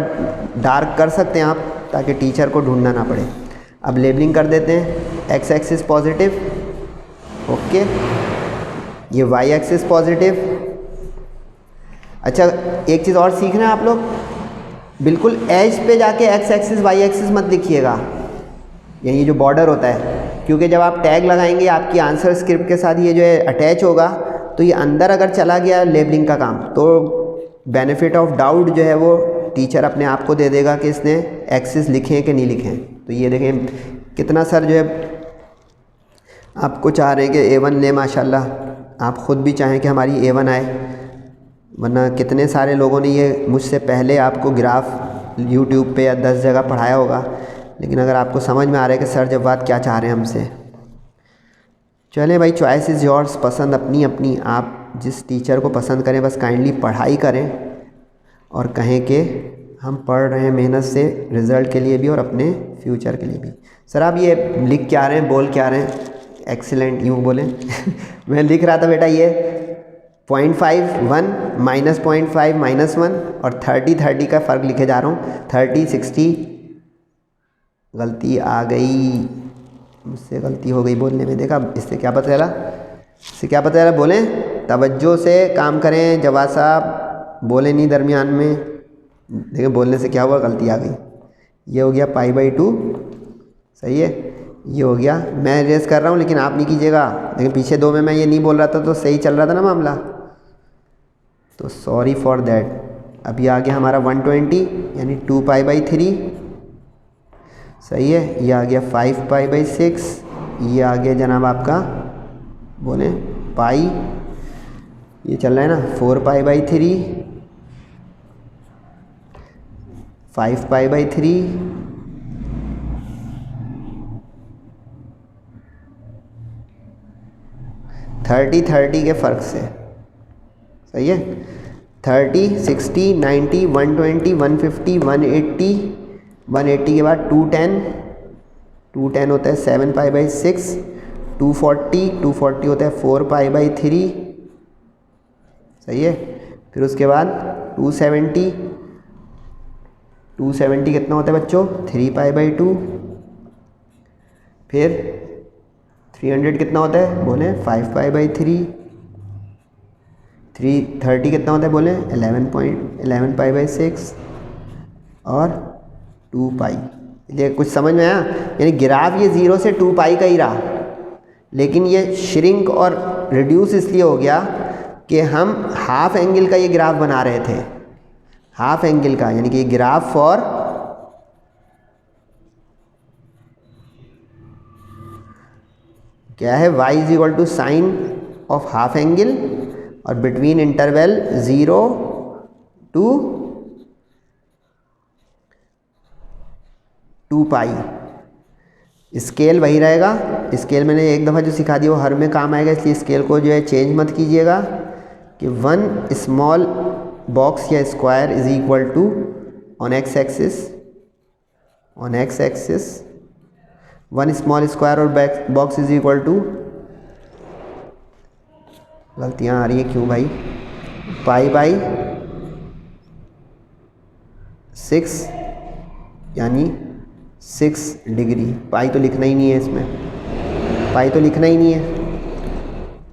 डार्क कर सकते हैं आप, ताकि टीचर को ढूंढना ना पड़े। अब लेबलिंग कर देते हैं। एक्स एक्सिस पॉजिटिव, ओके, ये वाई एक्सिस पॉजिटिव। अच्छा, एक चीज़ और सीख रहे हैं आप लोग, बिल्कुल एज पे जाके एक्स एक्सिस वाई एक्सिस मत लिखिएगा, यानी ये जो बॉर्डर होता है, क्योंकि जब आप टैग लगाएंगे आपकी आंसर स्क्रिप्ट के साथ ये जो है अटैच होगा, तो ये अंदर अगर चला गया लेबलिंग का काम, तो बेनिफिट ऑफ डाउट जो है वो टीचर अपने आप को दे देगा कि इसने एक्सिस लिखे कि नहीं लिखे। तो ये देखें कितना सर जो है आपको चाह रहे हैं कि A1 ले, माशाल्लाह। आप ख़ुद भी चाहें कि हमारी A1 आए, वरना कितने सारे लोगों ने ये मुझसे पहले आपको ग्राफ यूट्यूब पे या 10 जगह पढ़ाया होगा, लेकिन अगर आपको समझ में आ रहा है कि सर जवाद क्या चाह रहे हैं हमसे, चलें भाई, चॉइस इज़ योर्स, पसंद अपनी अपनी। आप जिस टीचर को पसंद करें, बस काइंडली पढ़ाई करें और कहें कि हम पढ़ रहे हैं मेहनत से, रिज़ल्ट के लिए भी और अपने फ्यूचर के लिए भी। सर आप ये लिख क्या रहे हैं, बोल क्या रहे हैं, एक्सीलेंट यूँ बोलें मैं लिख रहा था बेटा ये 0.5, 1, -0.5, -1 और 30 का फ़र्क लिखे जा रहा हूँ। 30, 60, गलती आ गई मुझसे, गलती हो गई बोलने में। देखा, इससे क्या पता चला, इससे क्या पता चला, बोलें तवज्जो से काम करें। जवाद साहब बोले नहीं दरमियान में, देखिए बोलने से क्या हुआ, गलती आ गई। ये हो गया π/2, सही है। ये हो गया, मैं रेस कर रहा हूँ लेकिन आप नहीं कीजिएगा। लेकिन पीछे 2 में मैं ये नहीं बोल रहा था तो सही चल रहा था ना मामला, तो सॉरी फॉर दैट। अभी आ गया हमारा 120 यानी 2π/3। सही है। ये आ गया 5π/6, ये आ गया जनाब आपका बोले पाई, ये चल रहा है ना 4π/3, 5π/3, 30 के फ़र्क से। सही है। 30, 60, 90, 120, 150, 180, 180 के बाद 210 होता है 7π/6, 240 होता है 4π/3। सही है। फिर उसके बाद 270 कितना होता है बच्चों 3π/2। फिर 300 कितना होता है बोले 5π/3। 330 कितना होता है बोले 11π/6 और 2π। ये कुछ समझ में आया? यानी ग्राफ ये 0 से 2π का ही रहा, लेकिन ये श्रिंक और रिड्यूस इसलिए हो गया कि हम हाफ एंगल का ये ग्राफ बना रहे थे, हाफ एंगल का, यानी कि ग्राफ फॉर क्या है y = sine of half angle और बिटवीन इंटरवल 0 to 2π। स्केल वही रहेगा। स्केल मैंने एक दफ़ा जो सिखा दिया वो हर में काम आएगा, इसलिए स्केल को जो है चेंज मत कीजिएगा कि 1 स्मॉल बॉक्स या square is equal to on x axis 1 small square और बॉक्स इज इक्वल टू, गलतियाँ आ रही है क्यों भाई, π/6 यानी 6 डिग्री। पाई तो लिखना ही नहीं है इसमें, पाई तो लिखना ही नहीं है,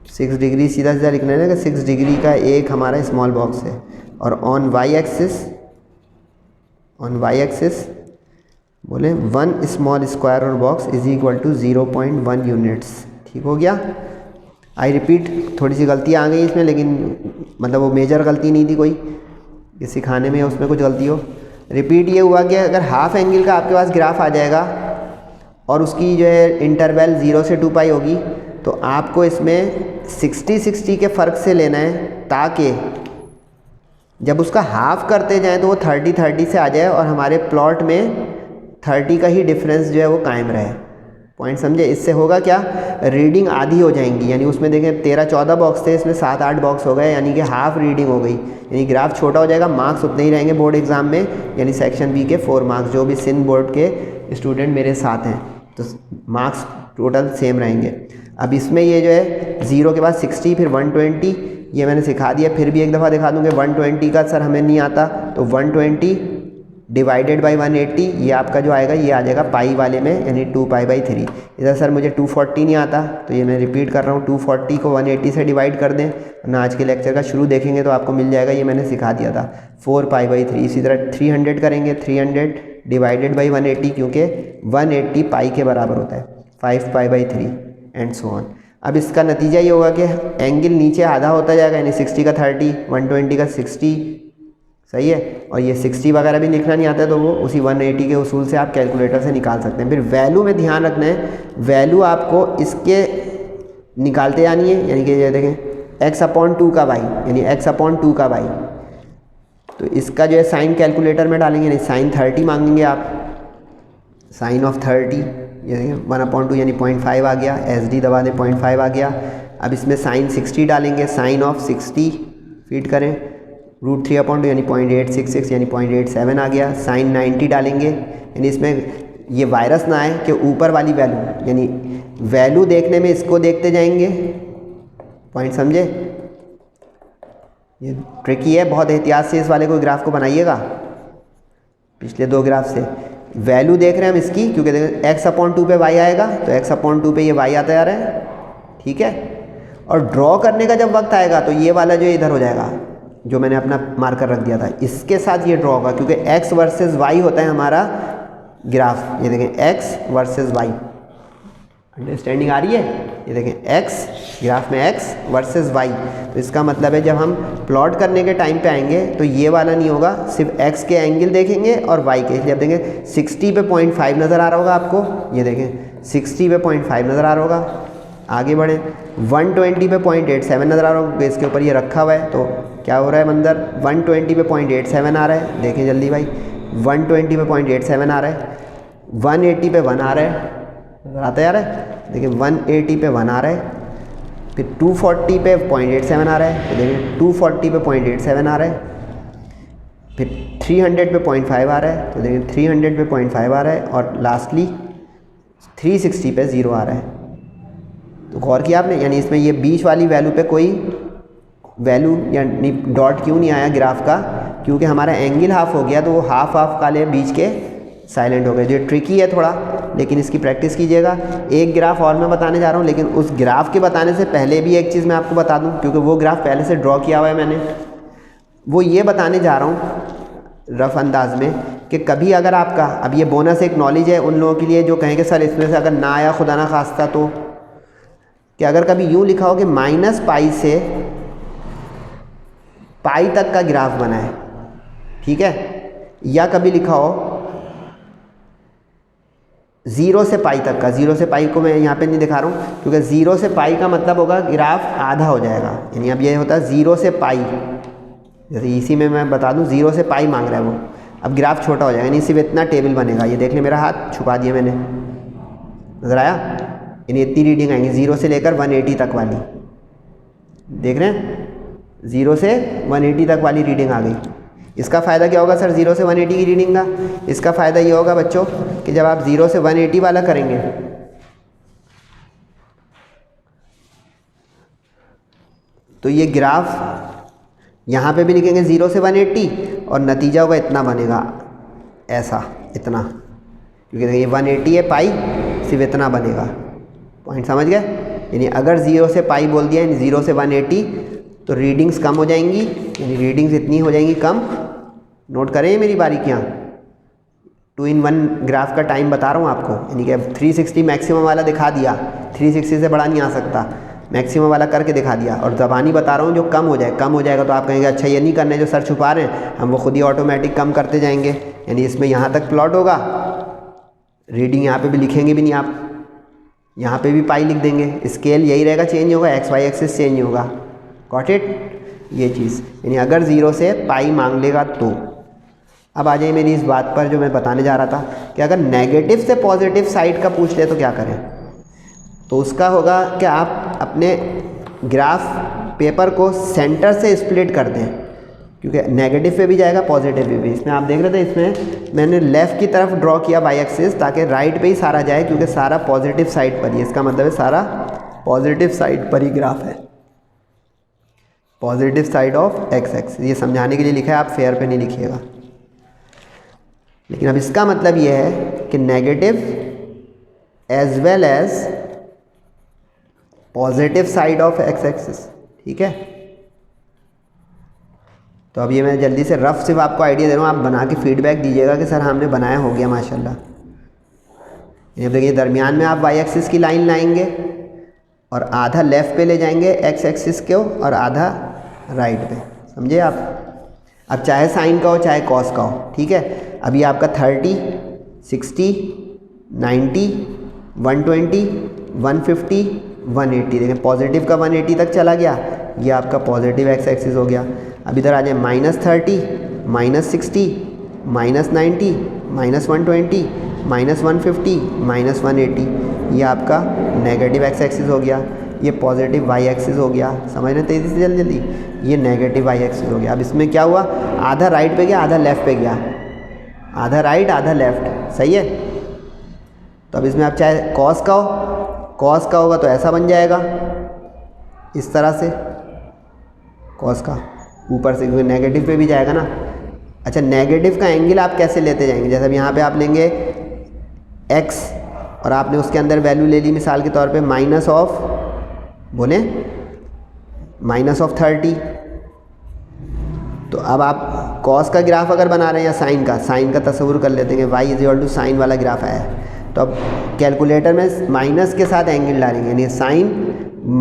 6 डिग्री सीधा सीधा लिखना है ना कि 6 डिग्री का एक हमारा स्मॉल बॉक्स है। और ऑन वाई एक्सिस बोले 1 स्मॉल स्क्वायर और box is equal to 0.1 units. ठीक हो गया। आई रिपीट, थोड़ी सी गलती आ गई इसमें, लेकिन मतलब वो मेजर गलती नहीं थी कोई, ये सिखाने में उसमें कुछ गलती हो। रिपीट ये हुआ कि अगर हाफ एंगल का आपके पास ग्राफ आ जाएगा और उसकी जो है इंटरवल 0 से 2π होगी, तो आपको इसमें 60 के फ़र्क से लेना है, ताकि जब उसका हाफ करते जाएं तो वो 30 से आ जाए और हमारे प्लॉट में 30 का ही डिफरेंस जो है वो कायम रहे। पॉइंट समझे? इससे होगा क्या, रीडिंग आधी हो जाएंगी। यानी उसमें देखें 13-14 बॉक्स थे, इसमें 7-8 बॉक्स हो गए, यानी कि हाफ रीडिंग हो गई। यानी ग्राफ छोटा हो जाएगा, मार्क्स उतने ही रहेंगे बोर्ड एग्जाम में, यानी सेक्शन बी के 4 मार्क्स। जो भी सिंध बोर्ड के स्टूडेंट मेरे साथ हैं तो मार्क्स टोटल सेम रहेंगे। अब इसमें ये जो है 0 के बाद 60 फिर 120, ये मैंने सिखा दिया। फिर भी एक दफ़ा दिखा दूँगा, 120 का सर हमें नहीं आता, तो 120 डिवाइडेड बाई 180, ये आपका जो आएगा ये आ जाएगा पाई वाले में, यानी 2π/3। इधर सर मुझे 240 नहीं आता, तो ये मैं रिपीट कर रहा हूँ, 240 को 180 से डिवाइड कर दें, वरना आज के लेक्चर का शुरू देखेंगे तो आपको मिल जाएगा, ये मैंने सिखा दिया था 4π/3। इसी तरह 300 करेंगे, 300 डिवाइडेड बाई 180, क्योंकि 180 पाई के बराबर होता है, 5π/3 एंड सो ऑन। अब इसका नतीजा ये होगा कि एंगल नीचे आधा होता जाएगा, यानी 60 का 30, 120 का 60। सही है। और ये 60 वगैरह भी लिखना नहीं आता है, तो वो उसी 180 के उसूल से आप कैलकुलेटर से निकाल सकते हैं। फिर वैल्यू में ध्यान रखना है, वैल्यू आपको इसके निकालते जानी है, यानी कि ये देखें x/2 का y, यानी x/2 का y, तो इसका जो है साइन कैलकुलेटर में डालेंगे, यानी साइन 30 मांगेंगे आप, साइन ऑफ 30, ये देखें 1/2 यानी 0.5 आ गया, SD दबा दें 0.5 आ गया। अब इसमें साइन 60 डालेंगे, साइन ऑफ 60 फीड करें, √3/2 यानी 0.866 यानी 0.87 आ गया। साइन 90 डालेंगे, यानी इसमें ये वायरस ना आए कि ऊपर वाली वैल्यू, यानी वैल्यू देखने में इसको देखते जाएंगे। पॉइंट समझे? ये ट्रिकी है, बहुत एहतियात से इस वाले को ग्राफ को बनाइएगा। पिछले 2 ग्राफ से वैल्यू देख रहे हैं हम इसकी, क्योंकि x/2 पे y आएगा, तो x/2 पे ये y आता जा रहा है। ठीक है। और ड्रॉ करने का जब वक्त आएगा तो ये वाला जो इधर हो जाएगा, जो मैंने अपना मार्कर रख दिया था, इसके साथ ये ड्रॉ होगा, क्योंकि x वर्सेस y होता है हमारा ग्राफ। ये देखें x वर्सेस y। अंडरस्टैंडिंग आ रही है? ये देखें x, ग्राफ में x वर्सेस y, तो इसका मतलब है जब हम प्लॉट करने के टाइम पे आएंगे तो ये वाला नहीं होगा, सिर्फ x के एंगल देखेंगे और y के। इसलिए आप देखें 60 पे 0.5 नज़र आ रहा होगा आपको, ये देखें 60 पे 0.5 नज़र आ रहा होगा। आगे बढ़ें, 120 पे 0.87 नज़र आ रहा होगा, इसके ऊपर ये रखा हुआ है, तो क्या हो रहा है अंदर 120 पे 0.87 आ रहा है। देखें जल्दी भाई, 120 पे 0.87 आ रहा है, 180 पे 1 आ रहा है, आता है यार, देखिए 180 पे 1 आ रहा है, फिर 240 पे 0.87 आ रहा है, तो देखिए 240 पे 0.87 आ रहा है, फिर 300 पे 0.5 आ रहा है, तो देखिए 300 पे 0.5 आ रहा है, और लास्टली 360 पे 0 आ रहा है। तो गौर किया आपने, यानी इसमें ये बीच वाली वैल्यू पे कोई वैल्यू यानी डॉट क्यों नहीं आया ग्राफ का, क्योंकि हमारा एंगल हाफ हो गया, तो वो हाफ काले बीच के साइलेंट हो गए। जो ट्रिकी है थोड़ा, लेकिन इसकी प्रैक्टिस कीजिएगा। एक ग्राफ और मैं बताने जा रहा हूँ, लेकिन उस ग्राफ के बताने से पहले भी एक चीज़ मैं आपको बता दूँ, क्योंकि वो ग्राफ पहले से ड्रॉ किया हुआ है मैंने। वो ये बताने जा रहा हूँ रफ अंदाज में कि कभी अगर आपका, अब ये बोनस एक नॉलेज है उन लोगों के लिए जो कहेंगे सर इसमें से अगर ना आया खुदा ना खास्ता, तो कि अगर कभी यूँ लिखा हो कि -π से पाई तक का ग्राफ बना है, ठीक है, या कभी लिखा हो 0 से पाई तक का। 0 से पाई को मैं यहाँ पे नहीं दिखा रहा हूँ, क्योंकि 0 से पाई का मतलब होगा ग्राफ आधा हो जाएगा, यानी अब ये होता है 0 से पाई, जैसे इसी में मैं बता दूँ 0 से पाई मांग रहा है वो, अब ग्राफ छोटा हो जाएगा, यानी सिर्फ इतना टेबल बनेगा। ये देख लें, मेरा हाथ छुपा दिया मैंने, नज़र आया, यानी इतनी रीडिंग आएंगी 0 से लेकर 180 तक वाली, देख रहे हैं, 0 से 180 तक वाली रीडिंग आ गई। इसका फ़ायदा क्या होगा सर 0 से 180 की रीडिंग का? इसका फ़ायदा ये होगा बच्चों कि जब आप 0 से 180 वाला करेंगे तो ये ग्राफ यहाँ पे भी लिखेंगे 0 से 180, और नतीजा होगा इतना बनेगा, ऐसा, इतना, क्योंकि देखिए 180 है पाई, सिर्फ इतना बनेगा। पॉइंट समझ गए? यानी अगर 0 से पाई बोल दिया, यानी 0 से 180, तो रीडिंग्स कम हो जाएंगी, यानी रीडिंग्स इतनी हो जाएंगी कम। नोट करें मेरी बारीकियाँ, 2 in 1 ग्राफ का टाइम बता रहा हूँ आपको, यानी कि अब 360 मैक्सिमम वाला दिखा दिया, 360 से बड़ा नहीं आ सकता, मैक्सिमम वाला करके दिखा दिया, और ज़बानी बता रहा हूँ जो कम हो जाए, कम हो जाएगा तो आप कहेंगे अच्छा ये नहीं करना है जो सर छुपा रहे हैं, हम वो खुद ही ऑटोमेटिक कम करते जाएंगे। यानी इसमें यहाँ तक प्लॉट होगा, रीडिंग यहाँ पे भी लिखेंगे भी नहीं आप, यहाँ पे भी पाई लिख देंगे, स्केल यही रहेगा, चेंज होगा, एक्स वाई एक्सिस चेंज होगा। Got it? ये चीज़, यानी अगर 0 से पाई मांग लेगा तो। अब आ जाइए मेरी इस बात पर जो मैं बताने जा रहा था कि अगर नेगेटिव से पॉजिटिव साइड का पूछ ले तो क्या करें, तो उसका होगा कि आप अपने ग्राफ पेपर को सेंटर से स्प्लिट कर दें, क्योंकि नेगेटिव पे भी जाएगा पॉजिटिव पे भी। इसमें आप देख रहे थे, इसमें मैंने लेफ़्ट की तरफ ड्रॉ किया बाई एक्सिस, ताकि राइट पे ही सारा जाए, क्योंकि सारा पॉजिटिव साइड पर ही, इसका मतलब है सारा पॉजिटिव साइड पर ही ग्राफ है, positive side of x axis. ये समझाने के लिए लिखा है, आप फेयर पे नहीं लिखिएगा। लेकिन अब इसका मतलब ये है कि negative as well as positive side of x axis, ठीक है। तो अब ये मैं जल्दी से रफ सिर्फ आपको आइडिया दे रहा हूँ, आप बना के फीडबैक दीजिएगा कि सर हमने बनाया, हो गया माशाल्लाह। ये देखिए दरमियान में आप वाई एक्सिस की लाइन लाएंगे और आधा लेफ़्ट पे ले जाएंगे एक्स एक्सिस को और आधा राइट पे, समझे आप। अब चाहे साइन का हो चाहे कॉस का हो, ठीक है। अभी आपका 30, 60, 90, 120, 150, 180, देखें पॉजिटिव का 180 तक चला गया, ये आपका पॉजिटिव एक्स एक्सिस हो गया। अब इधर आ जाए -30, -60, -90, -120, -150, -180, ये आपका नेगेटिव एक्स एक्सिस हो गया, ये पॉजिटिव वाई एक्सिस हो गया। समझ रहे तेज़ी से जल्दी जल्दी, ये नेगेटिव वाई एक्सिस हो गया। अब इसमें क्या हुआ, आधा राइट पे गया आधा लेफ़्ट पे गया, आधा राइट आधा लेफ़्ट, सही है। तो अब इसमें आप चाहे कॉस का हो, कॉस का होगा तो ऐसा बन जाएगा, इस तरह से कॉस का ऊपर से, क्योंकि नेगेटिव पे भी जाएगा ना। अच्छा, नेगेटिव का एंगल आप कैसे लेते जाएंगे, जैसे अब यहाँ पे आप लेंगे x और आपने उसके अंदर वैल्यू ले ली मिसाल के तौर पे माइनस ऑफ, बोले माइनस ऑफ 30, तो अब आप कॉस का ग्राफ अगर बना रहे हैं या साइन का तस्वुर कर लेते हैं, y is equal to sine वाला ग्राफ आया है, तो अब कैलकुलेटर में माइनस के साथ एंगल डालेंगे, यानी साइन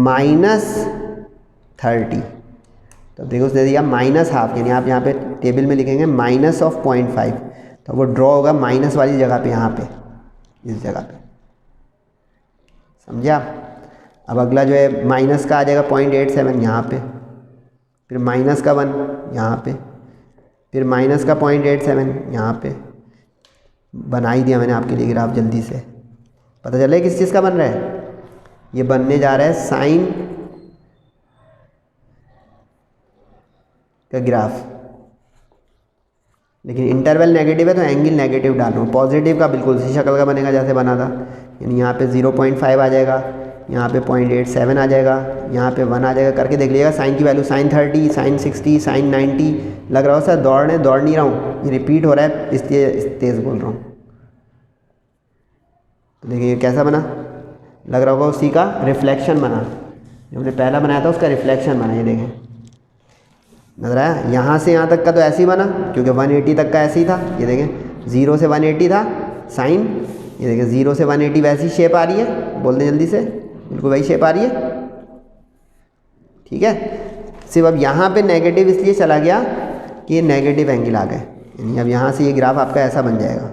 -30। तो देखो उसने दिया -½ यानी आप यहाँ पे टेबल में लिखेंगे -0.5, तो वो ड्रॉ होगा माइनस वाली जगह पे, यहाँ पे इस जगह पे, समझे आप। अब अगला जो है माइनस का आ जाएगा 0.87 यहाँ पे, फिर माइनस का 1 यहाँ पे, फिर माइनस का 0.87 यहाँ पे। बना ही दिया मैंने आपके लिए ग्राफ, जल्दी से पता चले किस चीज़ का बन रहा है। ये बनने जा रहा है साइन का ग्राफ, लेकिन इंटरवल नेगेटिव है तो एंगल नेगेटिव डाल रहा हूँ। पॉजिटिव का बिल्कुल उसी शक्ल का बनेगा जैसे बना था, यानी यहाँ पे 0.5 आ जाएगा, यहाँ पे 0.87 आ जाएगा, यहाँ पे 1 आ जाएगा। करके देख लीजिएगा साइन की वैल्यू, साइन 30, साइन 60, साइन 90। लग रहा हो सर दौड़ नहीं रहा हूँ, ये रिपीट हो रहा है इसलिए तेज़ बोल रहा हूँ। तो देखिए कैसा बना, लग रहा होगा उसी का रिफ्लेक्शन बना, जो हमने पहला बनाया था उसका रिफ्लेक्शन बना। ये देखें नजर आया, यहाँ से यहाँ तक का तो ऐसे ही बना क्योंकि 180 तक का ऐसे ही था। ये देखें 0 से 180 था साइन, ये देखें 0 से 180 वैसी शेप आ रही है, बोल दें जल्दी से, बिल्कुल वही शेप आ रही है, ठीक है। सिर्फ अब यहाँ पे नेगेटिव इसलिए चला गया कि ये नेगेटिव एंगल आ गए, यानी अब यहाँ से ये ग्राफ आपका ऐसा बन जाएगा।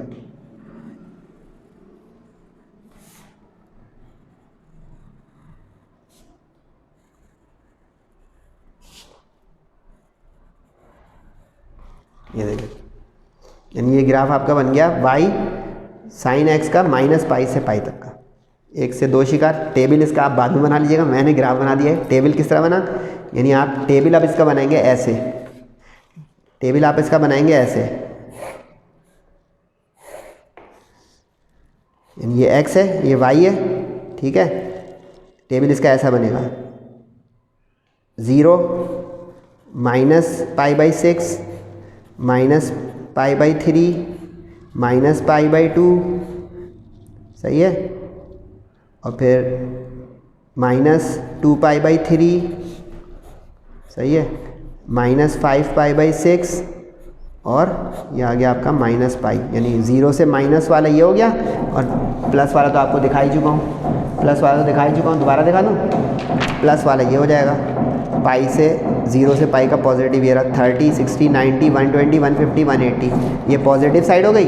ये देखिए, यानी ये ग्राफ आपका बन गया y साइन x का -π से π तक का, 1 से 2 शिकार। टेबल इसका आप बाद में बना लीजिएगा, मैंने ग्राफ बना दिया है। टेबल किस तरह बना, यानी आप टेबल अब इसका बनाएंगे ऐसे, टेबल आप इसका बनाएंगे ऐसे, यानी ये x है ये y है, ठीक है। टेबल इसका ऐसा बनेगा 0 -π/6 -π/3 -π/2, सही है, और फिर -2π/3, सही है, -5π/6 और ये आ गया आपका -π, यानी 0 से माइनस वाला ये हो गया और प्लस वाला तो आपको दिखा ही चुका हूँ, प्लस वाला तो दिखा ही चुका हूँ, दोबारा दिखा दूँ। प्लस वाला ये हो जाएगा पाई से 0 से पाई का पॉजिटिव, ये रहा 30, 60, 90, 120, 150, 180, ये पॉजिटिव साइड हो गई,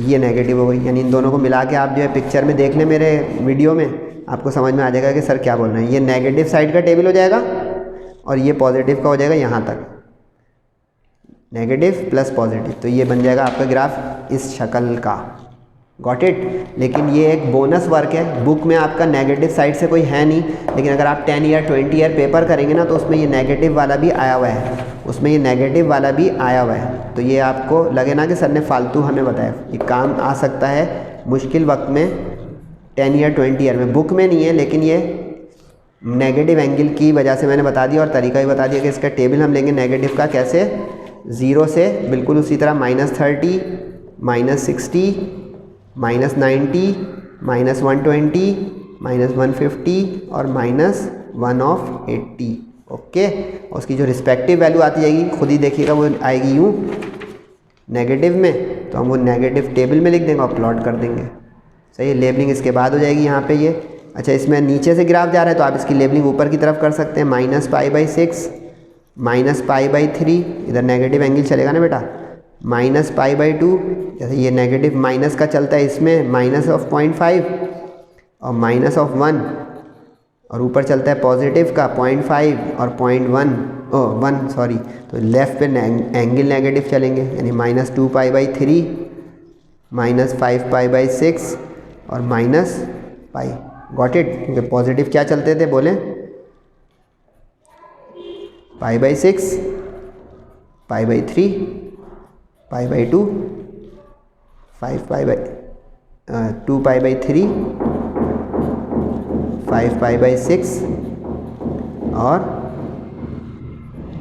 ये नेगेटिव हो गई। यानी इन दोनों को मिला के आप जो है पिक्चर में देख लें मेरे वीडियो में, आपको समझ में आ जाएगा कि सर क्या बोल रहे हैं। ये नेगेटिव साइड का टेबल हो जाएगा और ये पॉजिटिव का हो जाएगा यहाँ तक, नेगेटिव प्लस पॉजिटिव, तो ये बन जाएगा आपका ग्राफ इस शक्ल का। Got it. लेकिन ये एक बोनस वर्क है, बुक में आपका नेगेटिव साइड से कोई है नहीं, लेकिन अगर आप 10 ईयर 20 ईयर पेपर करेंगे ना तो उसमें ये नेगेटिव वाला भी आया हुआ है, उसमें ये नेगेटिव वाला भी आया हुआ है। तो ये आपको लगे ना कि सर ने फालतू हमें बताया, ये काम आ सकता है मुश्किल वक्त में 10 ईयर 20 ईयर में। बुक में नहीं है, लेकिन ये नेगेटिव एंगल की वजह से मैंने बता दिया और तरीका भी बता दिया कि इसका टेबल हम लेंगे नेगेटिव का कैसे, 0 से बिल्कुल उसी तरह -30, -60, -90, -120, -150 और -1/80। ओके, और उसकी जो रिस्पेक्टिव वैल्यू आती जाएगी खुद ही देखिएगा, वो आएगी यूँ नेगेटिव में, तो हम वो नेगेटिव टेबल में लिख देंगे और प्लॉट कर देंगे। सही है, लेबलिंग इसके बाद हो जाएगी यहाँ पे ये। अच्छा, इसमें नीचे से ग्राफ जा रहा है तो आप इसकी लेबलिंग ऊपर की तरफ कर सकते हैं, -π/6, -π/3, इधर नेगेटिव एंगल चलेगा ना बेटा, -π/2, जैसे ये नेगेटिव माइनस का चलता है इसमें -0.5 और -1, और ऊपर चलता है पॉजिटिव का 0.5 और 1 सॉरी, तो लेफ़्ट पे एंगल नेगेटिव चलेंगे, यानी -2π/3, -5π/6 और -π। Got it. क्योंकि पॉजिटिव क्या चलते थे बोले, π/6, π/3, π/2, 2π/3, 5π/6 और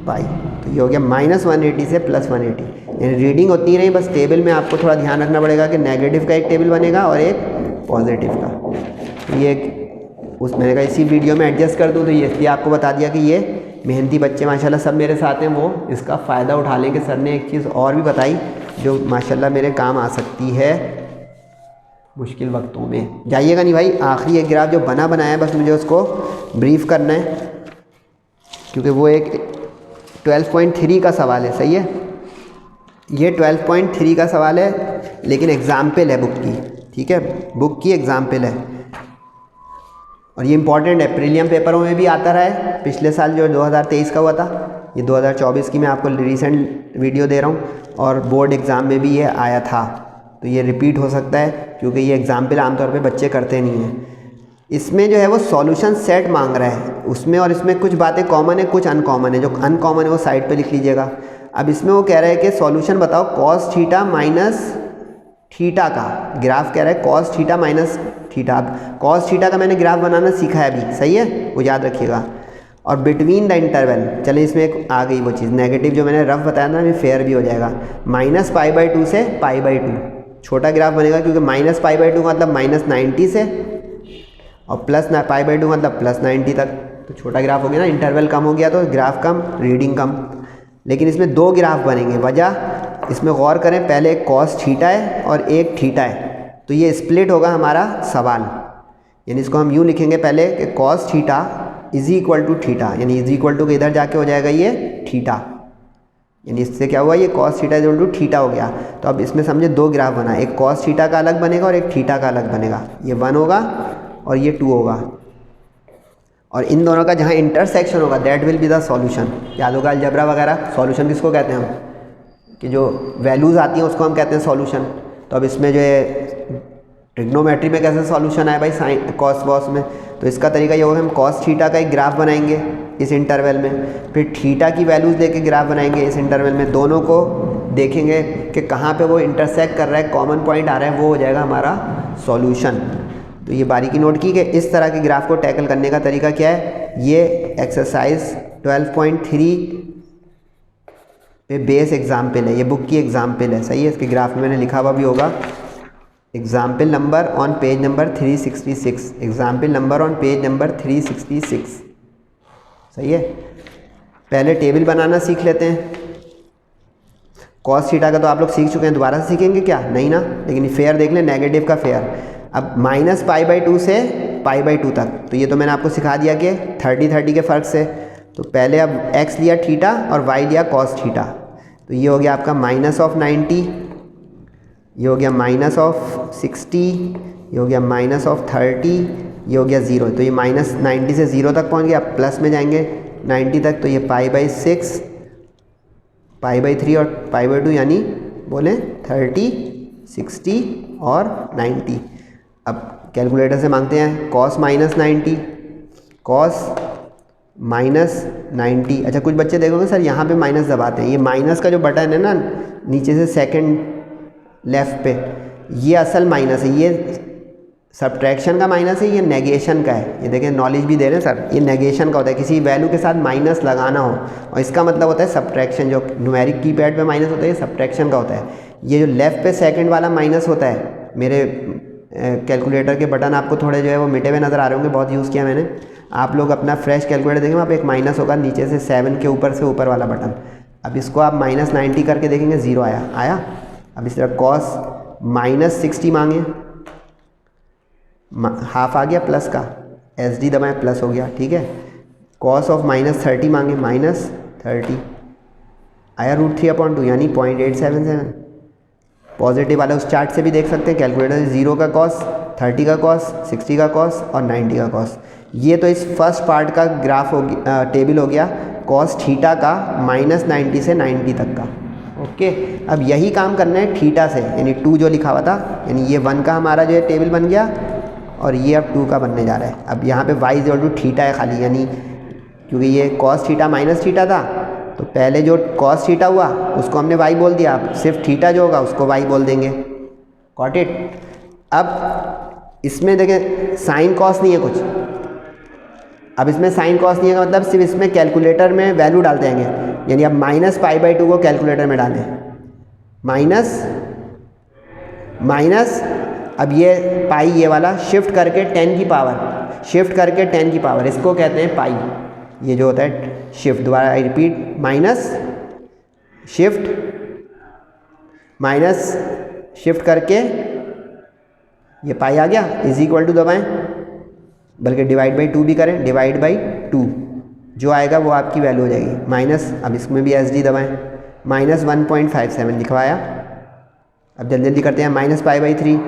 पाई। तो ये हो गया -180 से +180। यानी रीडिंग उतनी नहीं, बस टेबल में आपको थोड़ा ध्यान रखना पड़ेगा कि नेगेटिव का एक टेबल बनेगा और एक पॉजिटिव का। तो ये उस मैंने कहा इसी वीडियो में एडजस्ट कर दूँ, तो ये इसलिए आपको बता दिया कि ये मेहनती बच्चे माशाल्लाह सब मेरे साथ हैं, वो इसका फ़ायदा उठा लें कि सर ने एक चीज़ और भी बताई जो माशाल्लाह मेरे काम आ सकती है। मुश्किल वक्तों में। जाइएगा नहीं भाई, आखिरी एक ग्राफ जो बना बनाया है बस मुझे उसको ब्रीफ करना है, क्योंकि वो एक 12.3 का सवाल है। सही है, ये 12.3 का सवाल है, लेकिन एग्ज़ाम्पल है बुक की। ठीक है, बुक की एग्ज़ाम्पल है और ये इंपॉर्टेंट है, प्रीलियम पेपरों में भी आता रहा है। पिछले साल जो 2023 का हुआ था, ये 2024 की मैं आपको रिसेंट वीडियो दे रहा हूँ, और बोर्ड एग्ज़ाम में भी ये आया था, तो ये रिपीट हो सकता है क्योंकि ये एग्ज़ाम्पल आमतौर पे बच्चे करते नहीं हैं। इसमें जो है वो सॉल्यूशन सेट मांग रहा है, उसमें और इसमें कुछ बातें कॉमन है, कुछ अनकॉमन है। जो अनकॉमन है वो साइड पे लिख लीजिएगा। अब इसमें वो कह रहा है कि सॉल्यूशन बताओ कॉस थीटा माइनस थीटा का ग्राफ कह रहा है, कॉस थीटा माइनस थीटा। अब कॉस थीटा का मैंने ग्राफ बनाना सीखा है अभी, सही है, वो याद रखिएगा। और बिटवीन द इंटरवल, चलिए इसमें एक आ गई वो चीज़, नेगेटिव जो मैंने रफ बताया था, फेयर भी हो जाएगा। -π/2 से π/2 छोटा ग्राफ बनेगा, क्योंकि -π/2 का मतलब -90 से, और +π/2 मतलब +90 तक, तो छोटा ग्राफ हो गया ना। इंटरवल कम हो गया तो ग्राफ कम, रीडिंग कम। लेकिन इसमें दो ग्राफ बनेंगे, वजह इसमें गौर करें, पहले एक कॉस थीटा है और एक थीटा है, तो ये स्प्लिट होगा हमारा सवाल। यानी इसको हम यूँ लिखेंगे पहले कि cos theta is equal to theta, यानी इज इक्वल टू के इधर जाके हो जाएगा ये थीटा, यानी इससे क्या हुआ, ये cos theta is equal to theta हो गया। तो अब इसमें समझे दो ग्राफ बना, एक कॉस थीटा का अलग बनेगा और एक थीटा का अलग बनेगा। ये 1 होगा और ये 2 होगा, और इन दोनों का जहाँ इंटरसेक्शन होगा that will be the solution. याद होगा अलजेब्रा वगैरह, सॉल्यूशन किसको कहते हैं हम, कि जो वैल्यूज़ आती हैं उसको हम कहते हैं सॉल्यूशन। तो अब इसमें जो है ट्रिग्नोमेट्री में कैसे सॉल्यूशन आया भाई, साइन कॉस वॉस में, तो इसका तरीका ये होगा, हम कॉस थीटा का एक ग्राफ बनाएंगे इस इंटरवल में, फिर थीटा की वैल्यूज़ लेके ग्राफ बनाएंगे इस इंटरवल में, दोनों को देखेंगे कि कहाँ पे वो इंटरसेक्ट कर रहा है, कॉमन पॉइंट आ रहा है, वो हो जाएगा हमारा सॉल्यूशन। तो ये बारीकी नोट की कि इस तरह के ग्राफ को टैकल करने का तरीका क्या है। ये एक्सरसाइज 12.3 पे बेस एग्जाम्पल है, ये बुक की एग्जाम्पल है। सही है, इसके ग्राफ में मैंने लिखा हुआ भी होगा, example number on page number 366, example number on page number 366। सही है, पहले टेबल बनाना सीख लेते हैं। कॉस थीटा का तो आप लोग सीख चुके हैं, दोबारा से सीखेंगे क्या, नहीं ना। लेकिन फेयर देख लें, नेगेटिव का फेयर। अब -π/2 से π/2 तक, तो ये तो मैंने आपको सिखा दिया कि 30 के फ़र्क से। तो पहले अब x लिया थीटा और y लिया कॉस थीटा, तो ये हो गया आपका -90, ये हो गया -60, ये हो गया -30, ये हो गया 0। तो ये -90 से 0 तक पहुंच गया, प्लस में जाएंगे 90 तक, तो ये π/6, π/3 और π/2, यानी बोले 30, 60 और 90। अब कैलकुलेटर से मांगते हैं cos -90, cos -90। अच्छा, कुछ बच्चे देखोगे सर यहाँ पे माइनस दबाते हैं, ये माइनस का जो बटन है ना नीचे से सेकंड लेफ़्ट पे, ये असल माइनस है, ये सब्ट्रैक्शन का माइनस है, ये नेगेशन का है। ये देखें, नॉलेज भी दे रहे हैं सर, ये नेगेशन का होता है, किसी वैल्यू के साथ माइनस लगाना हो, और इसका मतलब होता है सब्ट्रैक्शन। जो न्यूमेरिक कीपैड पे माइनस होता है, ये सब्ट्रैक्शन का होता है। ये जो लेफ़्ट पे सेकंड वाला माइनस होता है, मेरे कैलकुलेटर के बटन आपको थोड़े जो है वो मिटे हुए नज़र आ रहे होंगे, बहुत यूज़ किया मैंने। आप लोग अपना फ्रेश कैलकुलेटर देखेंगे, वहाँ पे एक माइनस होगा नीचे से 7 के ऊपर से ऊपर वाला बटन। अब इसको आप -90 करके देखेंगे, 0 आया। अब इस तरह cos -60 मांगे, हाफ आ गया प्लस का, SD दबाएं प्लस हो गया, ठीक है। cos ऑफ -30 मांगे, -30 आया, √3/2 यानी 0.877। पॉजिटिव वाला उस चार्ट से भी देख सकते हैं, कैलकुलेटर 0 का cos, 30 का cos, 60 का cos और 90 का cos। ये तो इस फर्स्ट पार्ट का ग्राफ हो गया, टेबल हो गया cos थीटा का -90 से 90 तक का। ओके, अब यही काम करना है थीटा से, यानी 2 जो लिखा हुआ था, यानी ये 1 का हमारा जो है टेबल बन गया, और ये अब 2 का बनने जा रहा है। अब यहाँ पे y थीटा है खाली, यानी क्योंकि ये cos थीटा माइनस थीटा था, तो पहले जो cos थीटा हुआ उसको हमने y बोल दिया, अब सिर्फ थीटा जो होगा उसको y बोल देंगे। Got it. अब इसमें देखें साइन कॉस नहीं है कुछ, अब इसमें साइन कॉस नहीं है का मतलब सिर्फ इसमें कैलकुलेटर में वैल्यू डालते जाएंगे, यानी अब -π/2 को कैलकुलेटर में डालें, माइनस अब ये पाई, ये वाला शिफ्ट करके 10 की पावर, शिफ्ट करके 10 की पावर, इसको कहते हैं पाई। ये जो होता है शिफ्ट, दोबारा आई रिपीट, माइनस शिफ्ट करके ये पाई आ गया, इज इक्वल टू दबाएँ, बल्कि डिवाइड बाई 2 भी करें, डिवाइड बाई 2 जो आएगा वो आपकी वैल्यू हो जाएगी माइनस, अब इसमें भी एस डी दबाएँ, माइनस 1.57 लिखवाया। अब जल्दी जल्दी करते हैं, minus pi by 3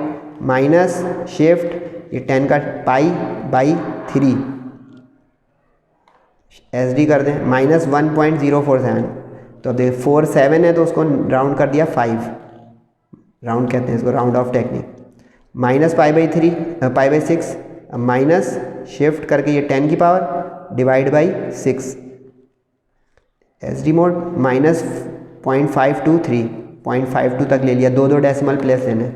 minus shift ये 10 का पाई बाई 3 एस डी कर दें, माइनस 1.047। तो अब देखिए 47 है तो उसको राउंड कर दिया 5, राउंड कहते हैं इसको, round of technique. Minus pi by 3 pi by 6, अब माइनस शिफ्ट करके ये 10 की power divide by 6 S D mode, minus 0.523 0.52 तक ले लिया, दो डेसिमल प्लेस लेने।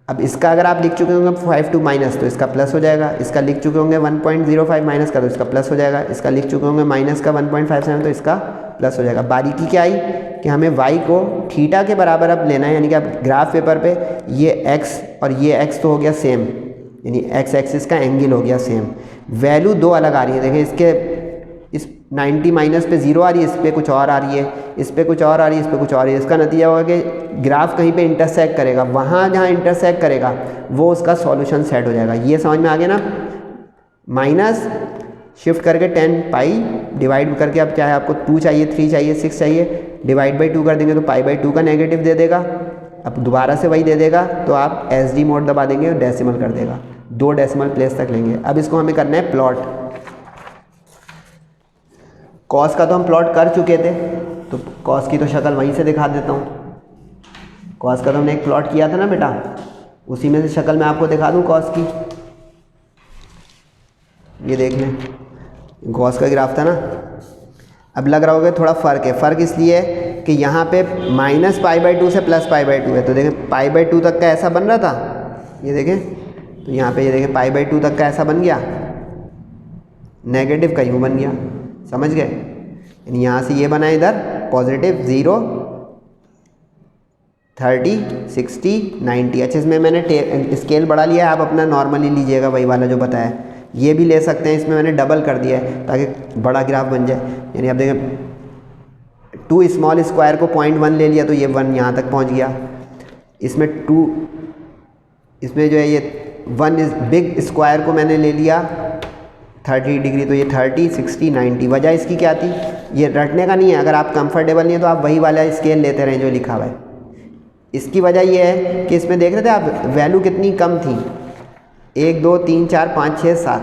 अब इसका अगर आप लिख चुके होंगे 52 माइनस तो इसका प्लस हो जाएगा, इसका लिख चुके होंगे 1.05 माइनस का तो इसका प्लस हो जाएगा, इसका लिख चुके होंगे माइनस का 1.57 तो इसका प्लस हो जाएगा। बारीकी क्या आई कि हमें y को थीटा के बराबर अब लेना है, यानी कि अब ग्राफ पेपर पे ये x और ये x तो हो गया सेम, यानी x एक्सिस का एंगल हो गया सेम। वैल्यू दो अलग आ रही है, देखिए इसके इस 90 माइनस पे 0 आ रही है, इस पर कुछ और आ रही है, इस पर कुछ और आ रही है, इस पर कुछ और आ रही है। इसका नतीजा होगा कि ग्राफ कहीं पे इंटरसेक्ट करेगा, वहाँ जहाँ इंटरसेक्ट करेगा वो उसका सॉल्यूशन सेट हो जाएगा। ये समझ में आ गया ना। माइनस शिफ्ट करके 10 पाई डिवाइड करके, अब चाहे आपको 2 चाहिए, 3 चाहिए, 6 चाहिए, डिवाइड बाई 2 कर देंगे तो पाई बाई 2 का नेगेटिव दे देगा। अब दोबारा से वही दे देगा तो आप एस डी मोड दबा देंगे और डेसिमल कर देगा, 2 डेसिमल प्लेस तक लेंगे। अब इसको हमें करना है प्लॉट। कॉस का तो हम प्लॉट कर चुके थे, तो कॉस की तो शक्ल वहीं से दिखा देता हूँ। कॉस का तो हमने एक प्लॉट किया था ना बेटा, उसी में से शक्ल मैं आपको दिखा दूँ कॉस की। ये देख लें, कॉस का ग्राफ था ना। अब लग रहा होगा थोड़ा फ़र्क है, फ़र्क इसलिए है कि यहाँ पे माइनस पाई बाई 2 से प्लस पाई बाई 2 है, तो देखें पाई बाई 2 तक का ऐसा बन रहा था, ये देखें, तो यहाँ पे ये देखें पाई बाई 2 तक का ऐसा बन गया, नेगेटिव का यूँ बन गया, समझ गए। यानी यहाँ से ये बना इधर पॉजिटिव 0 30 60 90। अच्छा इसमें मैंने स्केल बढ़ा लिया है, आप अपना नॉर्मली लीजिएगा वही वाला जो बताया। ये भी ले सकते हैं, इसमें मैंने डबल कर दिया है ताकि बड़ा ग्राफ बन जाए। यानी आप देखें 2 स्मॉल स्क्वायर को 0.1 ले लिया तो ये 1 यहाँ तक पहुँच गया। इसमें 2 इसमें जो है ये 1 बिग स्क्वायर को मैंने ले लिया 30 डिग्री, तो ये 30 60 90। वजह इसकी क्या थी, ये रटने का नहीं है, अगर आप कंफर्टेबल नहीं है तो आप वही वाला स्केल लेते रहें जो लिखा हुआ है। इसकी वजह ये है कि इसमें देख रहे थे आप वैल्यू कितनी कम थी, 1 2 3 4 5 6 7,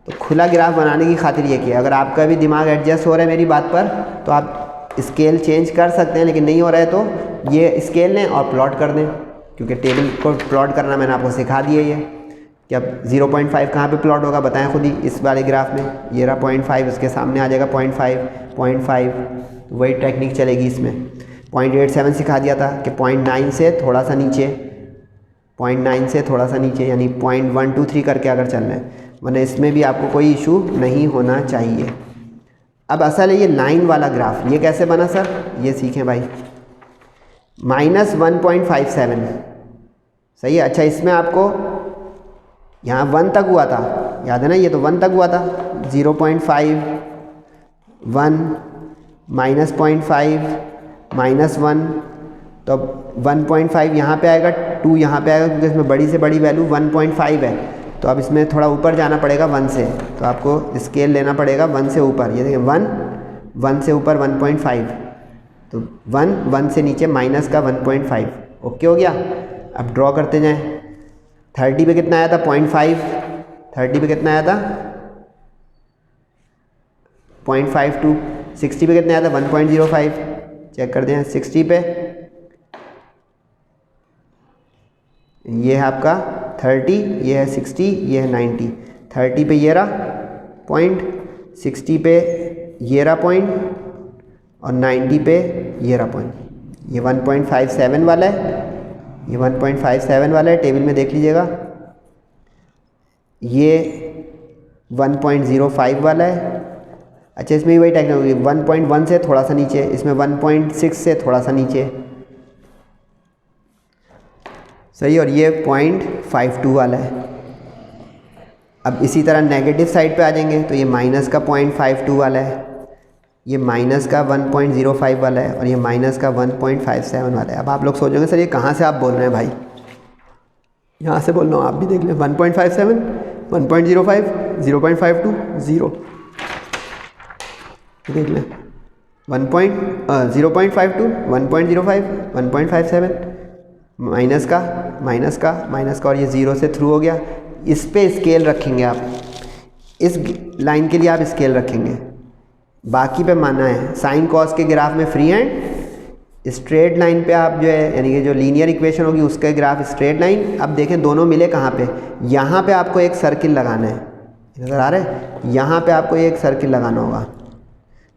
तो खुला ग्राफ बनाने की खातिर ये किया। अगर आपका भी दिमाग एडजस्ट हो रहा है मेरी बात पर तो आप स्केल चेंज कर सकते हैं, लेकिन नहीं हो रहा है तो ये स्केल लें और प्लॉट कर दें, क्योंकि टेबल को प्लॉट करना मैंने आपको सिखा दिया ये कि अब 0.5 कहाँ पे प्लॉट होगा बताएं खुद ही। इस वाले ग्राफ में ये रहा 0.5, इसके सामने आ जाएगा 0.5 तो वही टेक्निक चलेगी इसमें। 0.87 सिखा दिया था कि 0.9 से थोड़ा सा नीचे, 0.9 से थोड़ा सा नीचे, यानी 0.123 करके अगर चलना है, वरना इसमें भी आपको कोई इशू नहीं होना चाहिए। अब असल है ये लाइन वाला ग्राफ, ये कैसे बना सर, ये सीखें भाई। माइनस 1.57 सही है। अच्छा इसमें आपको यहाँ 1 तक हुआ था, याद है ना, ये तो 1 तक हुआ था, 0.5 1 माइनस 0.5 माइनस 1, तो अब 1.5 यहाँ पे आएगा, 2 यहाँ पे आएगा, क्योंकि इसमें बड़ी से बड़ी वैल्यू 1.5 है। तो अब इसमें थोड़ा ऊपर जाना पड़ेगा 1 से, तो आपको स्केल लेना पड़ेगा 1 से ऊपर। ये देखिए 1 से ऊपर 1.5, तो 1 से नीचे माइनस का 1.5। ओके हो गया। अब ड्रॉ करते जाएं। 30 पे कितना आया था 0.5, 30 पे कितना आया था 0.52, 60 पे कितना आया था 1.05। चेक कर दें 60 पे, ये है आपका 30, ये है 60, ये है 90। 30 पे ये रहा पॉइंट, 60 पे ये रहा पॉइंट, और 90 पे ये रहा पॉइंट। ये 1.57 वाला है, ये 1.57 वाला है, टेबल में देख लीजिएगा। ये 1.05 वाला है। अच्छा इसमें भी वही टेक्नोलॉजी, 1.1 से थोड़ा सा नीचे, इसमें 1.6 से थोड़ा सा नीचे, सही। और ये 0.52 वाला है। अब इसी तरह नेगेटिव साइड पे आ जाएंगे तो ये माइनस का 0.52 वाला है, ये माइनस का 1.05 वाला है, और ये माइनस का 1.57 वाला है। अब आप लोग सोचोगे सर ये कहाँ से आप बोल रहे हैं भाई, यहाँ से बोल रहा हूँ, आप भी देख लें। 1.57, 1.05, 0.52, 0 देख लें। 0.52, 1.05, 1.57, माइनस का माइनस का माइनस का, और ये 0 से थ्रू हो गया। इस पे स्केल रखेंगे आप, इस लाइन के लिए आप स्केल रखेंगे, बाकी पे मानना है। साइन कॉस के ग्राफ में फ्री हैंड, स्ट्रेट लाइन पे आप जो है, यानी कि जो लीनियर इक्वेशन होगी उसका ग्राफ स्ट्रेट लाइन। अब देखें दोनों मिले कहाँ पे, यहाँ पे आपको एक सर्किल लगाना है, नज़र आ रहा है? यहाँ पे आपको एक सर्किल लगाना होगा,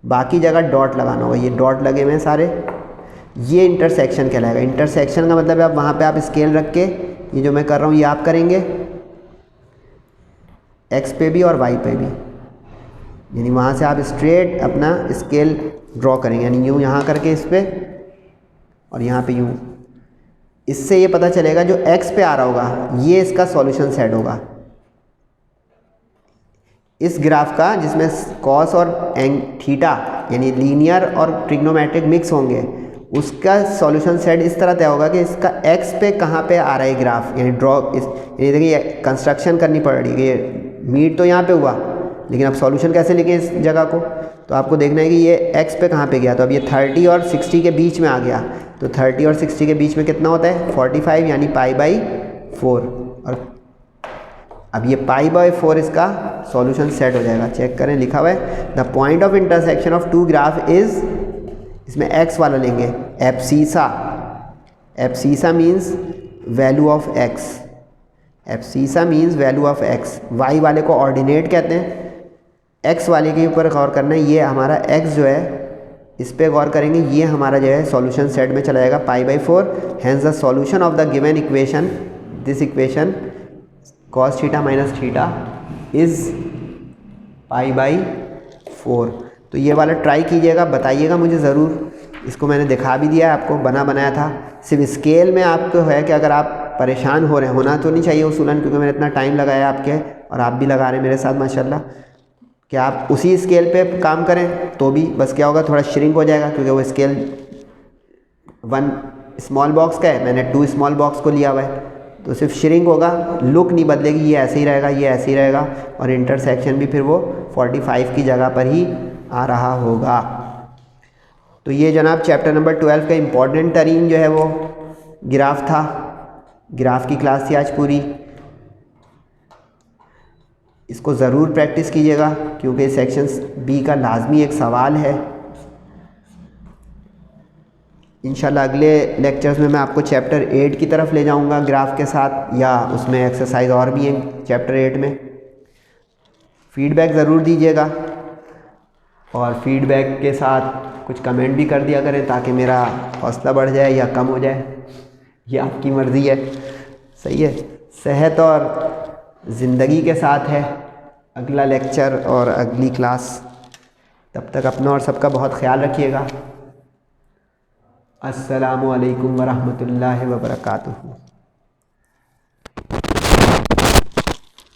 बाकी जगह डॉट लगाना होगा। ये डॉट लगे हुए हैं सारे, ये इंटरसेक्शन कहलाएगा। इंटरसेक्शन का मतलब है अब वहाँ पे आप स्केल रख के, ये जो मैं कर रहा हूँ ये आप करेंगे एक्स पे भी और वाई पे भी, यानी वहाँ से आप स्ट्रेट अपना स्केल ड्रॉ करेंगे, यानी यूँ यहाँ करके इस पे और यहाँ पे यूँ। इससे ये पता चलेगा जो एक्स पे आ रहा होगा ये इसका सॉल्यूशन सेट होगा। इस ग्राफ का जिसमें कॉस और थीटा यानी लीनियर और ट्रिग्नोमेट्रिक मिक्स होंगे, उसका सॉल्यूशन सेट इस तरह तय होगा कि इसका एक्स पे कहाँ पे आ रहा है ग्राफ, यानी ड्रॉ यानी देखिए कंस्ट्रक्शन करनी पड़ रही है। ये मीट तो यहाँ पे हुआ, लेकिन अब सॉल्यूशन कैसे लिखें इस जगह को, तो आपको देखना है कि ये एक्स पे कहाँ पे गया। तो अब ये 30 और 60 के बीच में आ गया, तो 30 और 60 के बीच में कितना होता है 45, यानी π/4। और अब ये π/4 इसका सॉल्यूशन सेट हो जाएगा। चेक करें, लिखा हुआ है the point of intersection of two graph is, इसमें एक्स वाला लेंगे abscissa. Abscissa means value of x, abscissa means value of x. Y वाले को ऑर्डिनेट कहते हैं, एक्स वाले के ऊपर गौर करना है। ये हमारा एक्स जो है इस पे गौर करेंगे, ये हमारा जो है सॉल्यूशन सेट में चला जाएगा π/4। Hence the solution of the given equation, this equation cos theta minus theta is π/4। तो ये वाला ट्राई कीजिएगा, बताइएगा मुझे ज़रूर। इसको मैंने दिखा भी दिया है आपको, बना बनाया था। सिर्फ स्केल में आपको है कि अगर आप परेशान हो रहे हैं, होना तो नहीं चाहिए उसूलन, क्योंकि मैंने इतना टाइम लगाया आपके और आप भी लगा रहे हैं मेरे साथ माशाल्लाह, कि आप उसी स्केल पे काम करें तो भी बस क्या होगा, थोड़ा श्रिंक हो जाएगा, क्योंकि वो स्केल 1 स्मॉल बॉक्स का है, मैंने 2 स्मॉल बॉक्स को लिया हुआ है, तो सिर्फ श्रिंक होगा, लुक नहीं बदलेगी, ये ऐसे ही रहेगा, ये ऐसे ही रहेगा, और इंटरसेक्शन भी फिर वो 45 की जगह पर ही आ रहा होगा। तो ये जनाब चैप्टर नंबर 12 का इम्पॉर्टेंट तरीन जो है वो ग्राफ था। ग्राफ की क्लास थी आज पूरी। इसको ज़रूर प्रैक्टिस कीजिएगा, क्योंकि सेक्शन बी का लाजमी एक सवाल है। इंशाल्लाह अगले लेक्चर्स में मैं आपको चैप्टर 8 की तरफ ले जाऊंगा ग्राफ के साथ, या उसमें एक्सरसाइज और भी हैं चैप्टर 8 में। फीडबैक ज़रूर दीजिएगा, और फीडबैक के साथ कुछ कमेंट भी कर दिया करें, ताकि मेरा हौसला बढ़ जाए या कम हो जाए, ये आपकी मर्ज़ी है। सही है। सेहत और ज़िंदगी के साथ है अगला लेक्चर और अगली क्लास। तब तक अपना और सबका बहुत ख्याल रखिएगा। अस्सलामु अलैकुम वरहमतुल्लाहि वबरकातुहू।